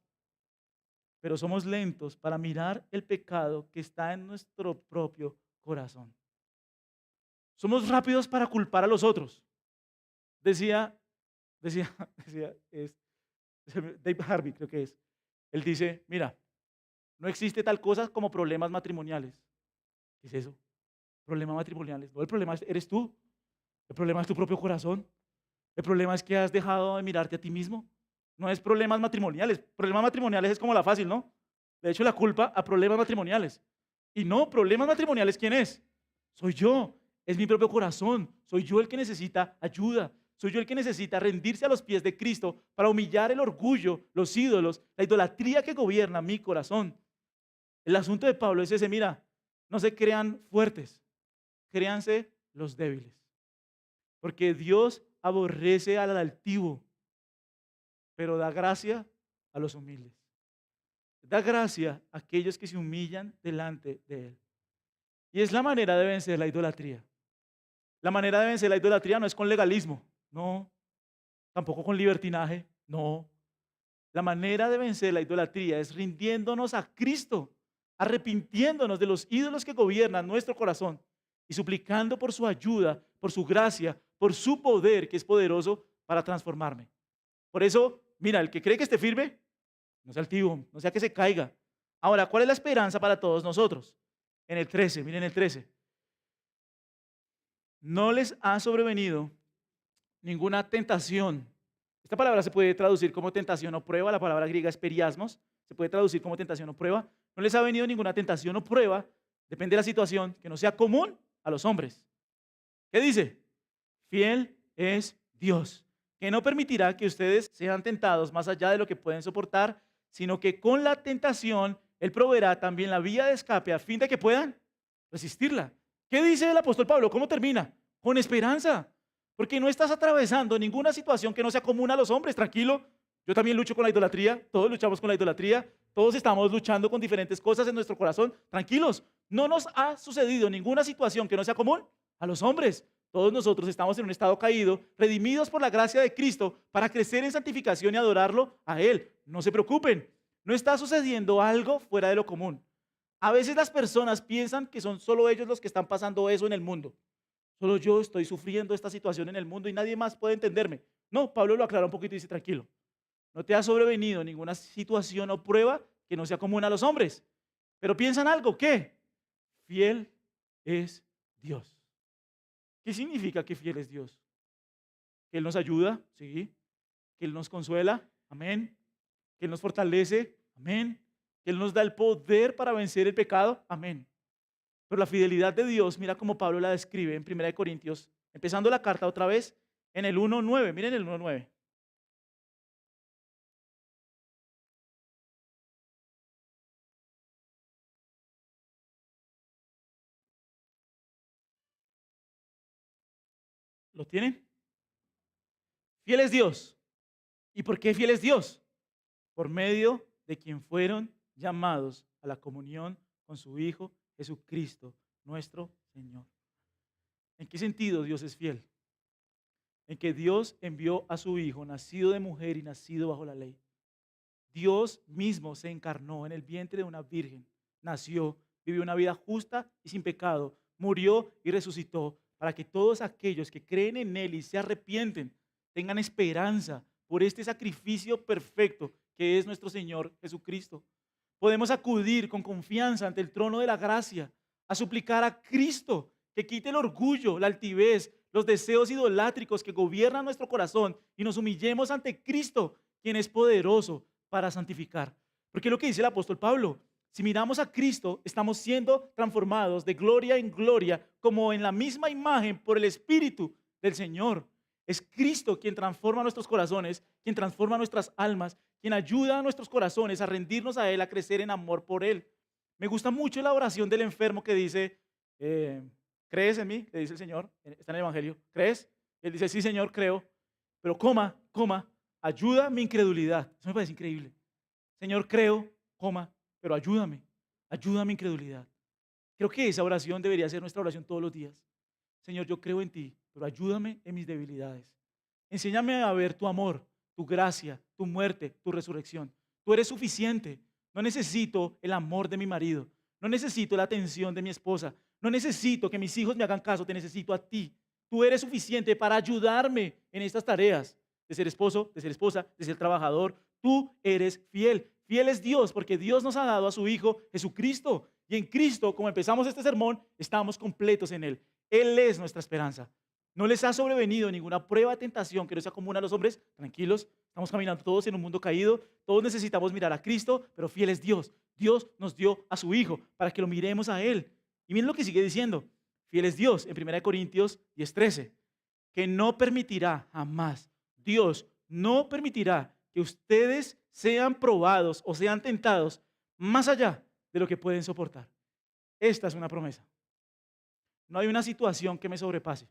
pero somos lentos para mirar el pecado que está en nuestro propio corazón. Somos rápidos para culpar a los otros. Decía, decía, decía, Dave Harvey, creo que es. Él dice, mira, no existe tal cosa como problemas matrimoniales. ¿Qué es eso? Problemas matrimoniales. No, el problema eres tú. El problema es tu propio corazón. El problema es que has dejado de mirarte a ti mismo. No es problemas matrimoniales. Problemas matrimoniales es como la fácil, ¿no? De hecho, la culpa a problemas matrimoniales. Y no, problemas matrimoniales, ¿quién es? Soy yo. Es mi propio corazón. Soy yo el que necesita ayuda. Soy yo el que necesita rendirse a los pies de Cristo para humillar el orgullo, los ídolos, la idolatría que gobierna mi corazón. El asunto de Pablo es ese, mira, no se crean fuertes, créanse los débiles. Porque Dios aborrece al altivo, pero da gracia a los humildes. Da gracia a aquellos que se humillan delante de Él. Y es la manera de vencer la idolatría. La manera de vencer la idolatría no es con legalismo, no. Tampoco con libertinaje, no. La manera de vencer la idolatría es rindiéndonos a Cristo, arrepintiéndonos de los ídolos que gobiernan nuestro corazón y suplicando por su ayuda, por su gracia, por su poder que es poderoso para transformarme. Por eso, mira, el que cree que esté firme, no sea altivo, no sea que se caiga. Ahora, ¿cuál es la esperanza para todos nosotros? En el 13, miren el 13. No les ha sobrevenido ninguna tentación. Esta palabra se puede traducir como tentación o prueba. La palabra griega es periasmos. Se puede traducir como tentación o prueba. No les ha venido ninguna tentación o prueba, depende de la situación, que no sea común a los hombres. ¿Qué dice? Fiel es Dios, que no permitirá que ustedes sean tentados más allá de lo que pueden soportar, sino que con la tentación Él proveerá también la vía de escape a fin de que puedan resistirla. ¿Qué dice el apóstol Pablo? ¿Cómo termina? Con esperanza. Porque no estás atravesando ninguna situación que no sea común a los hombres, tranquilo. Yo también lucho con la idolatría, todos luchamos con la idolatría, todos estamos luchando con diferentes cosas en nuestro corazón, tranquilos. No nos ha sucedido ninguna situación que no sea común a los hombres. Todos nosotros estamos en un estado caído, redimidos por la gracia de Cristo para crecer en santificación y adorarlo a Él. No se preocupen, no está sucediendo algo fuera de lo común. A veces las personas piensan que son solo ellos los que están pasando eso en el mundo. Solo yo estoy sufriendo esta situación en el mundo y nadie más puede entenderme. No, Pablo lo aclara un poquito y dice, tranquilo, no te ha sobrevenido ninguna situación o prueba que no sea común a los hombres. Pero piensan algo, ¿qué? Fiel es Dios. ¿Qué significa que fiel es Dios? Que Él nos ayuda, sí. Que Él nos consuela, amén. Que Él nos fortalece, amén. Que Él nos da el poder para vencer el pecado, amén. Pero la fidelidad de Dios, mira cómo Pablo la describe en 1 Corintios, empezando la carta otra vez en el 1:9. Miren el 1:9. ¿Lo tienen? Fiel es Dios. ¿Y por qué fiel es Dios? Por medio de quien fueron llamados a la comunión con su Hijo Jesucristo, nuestro Señor. ¿En qué sentido Dios es fiel? En que Dios envió a su Hijo, nacido de mujer y nacido bajo la ley. Dios mismo se encarnó en el vientre de una virgen, nació, vivió una vida justa y sin pecado, murió y resucitó para que todos aquellos que creen en Él y se arrepienten tengan esperanza por este sacrificio perfecto que es nuestro Señor Jesucristo. Podemos acudir con confianza ante el trono de la gracia a suplicar a Cristo que quite el orgullo, la altivez, los deseos idolátricos que gobiernan nuestro corazón y nos humillemos ante Cristo, quien es poderoso para santificar. Porque es lo que dice el apóstol Pablo. Si miramos a Cristo, estamos siendo transformados de gloria en gloria, como en la misma imagen por el Espíritu del Señor. Es Cristo quien transforma nuestros corazones, quien transforma nuestras almas, quien ayuda a nuestros corazones a rendirnos a Él, a crecer en amor por Él. Me gusta mucho la oración del enfermo que dice, eh, ¿crees en mí? Le dice el Señor, está en el Evangelio, ¿crees? Él dice, sí, Señor, creo, pero ayuda mi incredulidad. Eso me parece increíble. Señor, creo, pero ayuda mi incredulidad. Creo que esa oración debería ser nuestra oración todos los días. Señor, yo creo en ti, pero ayúdame en mis debilidades. Enséñame a ver tu amor, tu gracia, tu muerte, tu resurrección. Tú eres suficiente. No necesito el amor de mi marido. No necesito la atención de mi esposa. No necesito que mis hijos me hagan caso. Te necesito a ti. Tú eres suficiente para ayudarme en estas tareas de ser esposo, de ser esposa, de ser trabajador. Tú eres fiel. Fiel es Dios porque Dios nos ha dado a su Hijo Jesucristo. Y en Cristo, como empezamos este sermón, estamos completos en Él. Él es nuestra esperanza. No les ha sobrevenido ninguna prueba de tentación que no sea común a los hombres. Tranquilos, estamos caminando todos en un mundo caído. Todos necesitamos mirar a Cristo, pero fiel es Dios. Dios nos dio a su Hijo para que lo miremos a Él. Y miren lo que sigue diciendo. Fiel es Dios en 1 Corintios 10:13, que no permitirá jamás, Dios no permitirá que ustedes sean probados o sean tentados más allá de lo que pueden soportar. Esta es una promesa. No hay una situación que me sobrepase.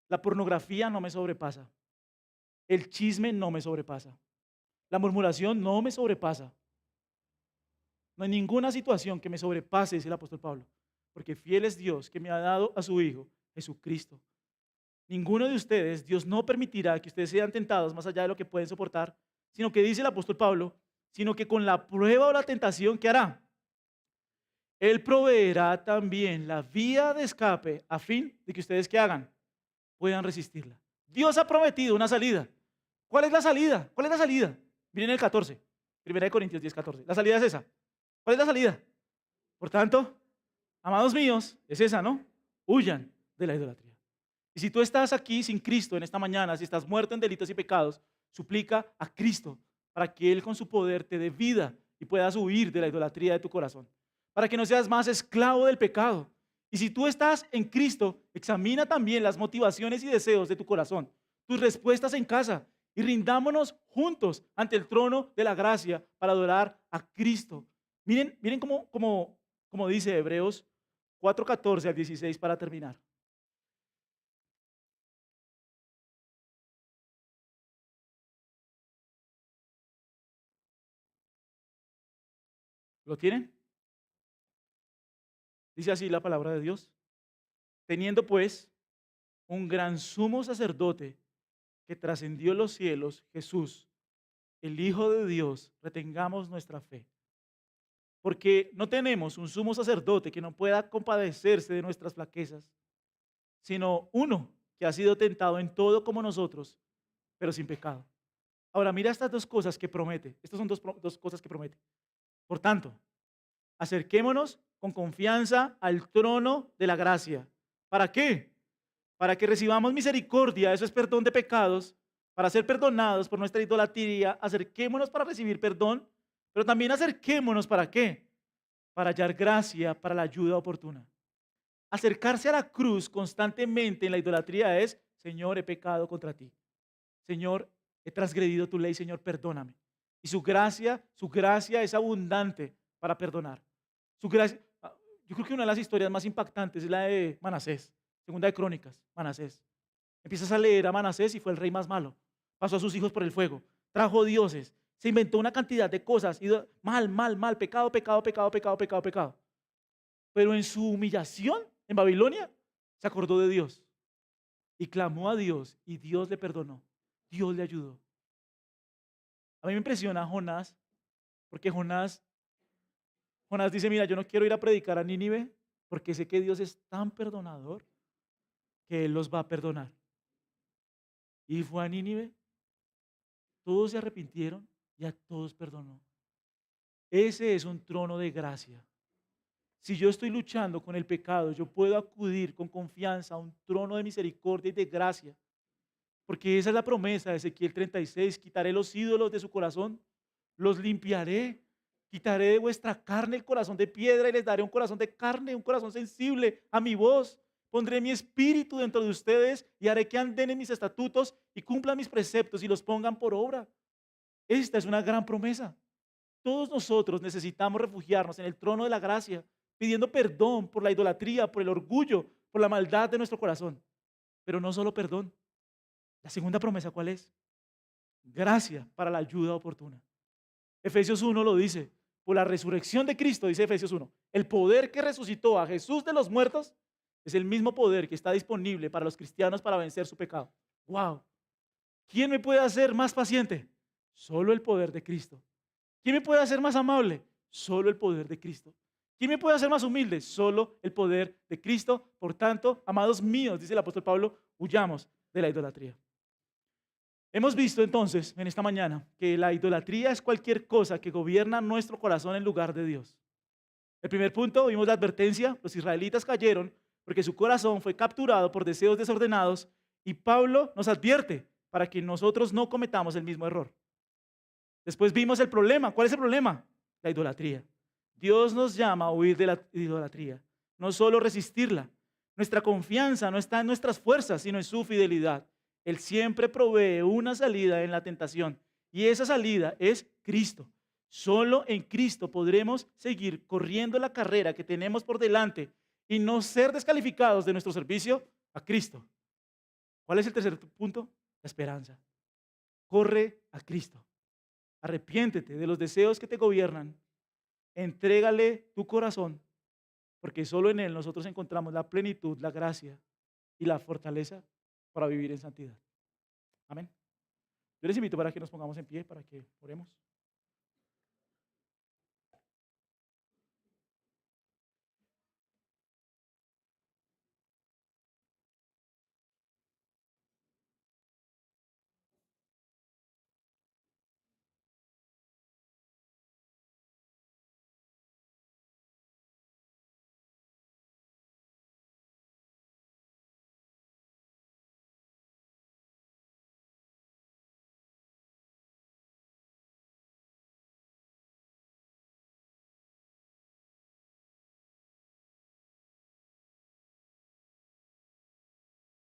La pornografía no me sobrepasa. El chisme no me sobrepasa. La murmuración no me sobrepasa. No hay ninguna situación que me sobrepase, dice el apóstol Pablo, porque fiel es Dios que me ha dado a su Hijo, Jesucristo. Ninguno de ustedes, Dios no permitirá que ustedes sean tentados más allá de lo que pueden soportar, sino que dice el apóstol Pablo, sino que con la prueba o la tentación que hará, Él proveerá también la vía de escape a fin de que ustedes que hagan puedan resistirla. Dios ha prometido una salida. ¿Cuál es la salida? ¿Cuál es la salida? Miren el 14, 1 Corintios 10:14. La salida es esa. ¿Cuál es la salida? Por tanto, amados míos, es esa, ¿no? Huyan de la idolatría. Y si tú estás aquí sin Cristo en esta mañana, si estás muerto en delitos y pecados, suplica a Cristo para que Él con su poder te dé vida y puedas huir de la idolatría de tu corazón, para que no seas más esclavo del pecado. Y si tú estás en Cristo, examina también las motivaciones y deseos de tu corazón, tus respuestas en casa, y rindámonos juntos ante el trono de la gracia para adorar a Cristo. Miren cómo dice Hebreos 4:14 al 16 para terminar. ¿Lo tienen? Dice así la palabra de Dios. Teniendo pues un gran sumo sacerdote que trascendió los cielos, Jesús, el Hijo de Dios, retengamos nuestra fe. Porque no tenemos un sumo sacerdote que no pueda compadecerse de nuestras flaquezas, sino uno que ha sido tentado en todo como nosotros, pero sin pecado. Ahora mira estas dos cosas que promete. Estas son dos cosas que promete. Por tanto, acerquémonos con confianza al trono de la gracia. ¿Para qué? Para que recibamos misericordia, eso es perdón de pecados, para ser perdonados por nuestra idolatría. Acerquémonos para recibir perdón, pero también acerquémonos ¿para qué? Para hallar gracia para la ayuda oportuna. Acercarse a la cruz constantemente en la idolatría es, Señor, he pecado contra ti. Señor, he transgredido tu ley, Señor, perdóname. Y su gracia es abundante para perdonar. Su gracia, yo creo que una de las historias más impactantes es la de Manasés, segunda de Crónicas, Manasés. Empiezas a leer a Manasés y fue el rey más malo. Pasó a sus hijos por el fuego, trajo dioses, se inventó una cantidad de cosas, mal, pecado, pecado, pecado, pecado, pecado, pecado. Pero en su humillación en Babilonia se acordó de Dios y clamó a Dios y Dios le perdonó, Dios le ayudó. A mí me impresiona Jonás, porque Jonás dice, mira, yo no quiero ir a predicar a Nínive porque sé que Dios es tan perdonador que Él los va a perdonar. Y fue a Nínive, todos se arrepintieron y a todos perdonó. Ese es un trono de gracia. Si yo estoy luchando con el pecado, yo puedo acudir con confianza a un trono de misericordia y de gracia. Porque esa es la promesa de Ezequiel 36. Quitaré los ídolos de su corazón, los limpiaré. Quitaré de vuestra carne el corazón de piedra y les daré un corazón de carne, un corazón sensible a mi voz. Pondré mi espíritu dentro de ustedes y haré que anden en mis estatutos y cumplan mis preceptos y los pongan por obra. Esta es una gran promesa. Todos nosotros necesitamos refugiarnos en el trono de la gracia, pidiendo perdón por la idolatría, por el orgullo, por la maldad de nuestro corazón. Pero no solo perdón. La segunda promesa, ¿cuál es? Gracia para la ayuda oportuna. Efesios 1 lo dice. Por la resurrección de Cristo, dice Efesios 1, el poder que resucitó a Jesús de los muertos es el mismo poder que está disponible para los cristianos para vencer su pecado. ¡Wow! ¿Quién me puede hacer más paciente? Solo el poder de Cristo. ¿Quién me puede hacer más amable? Solo el poder de Cristo. ¿Quién me puede hacer más humilde? Solo el poder de Cristo. Por tanto, amados míos, dice el apóstol Pablo, huyamos de la idolatría. Hemos visto entonces en esta mañana que la idolatría es cualquier cosa que gobierna nuestro corazón en lugar de Dios. El primer punto, vimos la advertencia, los israelitas cayeron porque su corazón fue capturado por deseos desordenados y Pablo nos advierte para que nosotros no cometamos el mismo error. Después vimos el problema. ¿Cuál es el problema? La idolatría. Dios nos llama a huir de la idolatría, no solo resistirla. Nuestra confianza no está en nuestras fuerzas, sino en su fidelidad. Él siempre provee una salida en la tentación y esa salida es Cristo. Solo en Cristo podremos seguir corriendo la carrera que tenemos por delante y no ser descalificados de nuestro servicio a Cristo. ¿Cuál es el tercer punto? La esperanza. Corre a Cristo. Arrepiéntete de los deseos que te gobiernan. Entrégale tu corazón, porque solo en Él nosotros encontramos la plenitud, la gracia y la fortaleza para vivir en santidad. Amén. Yo les invito para que nos pongamos en pie, para que oremos.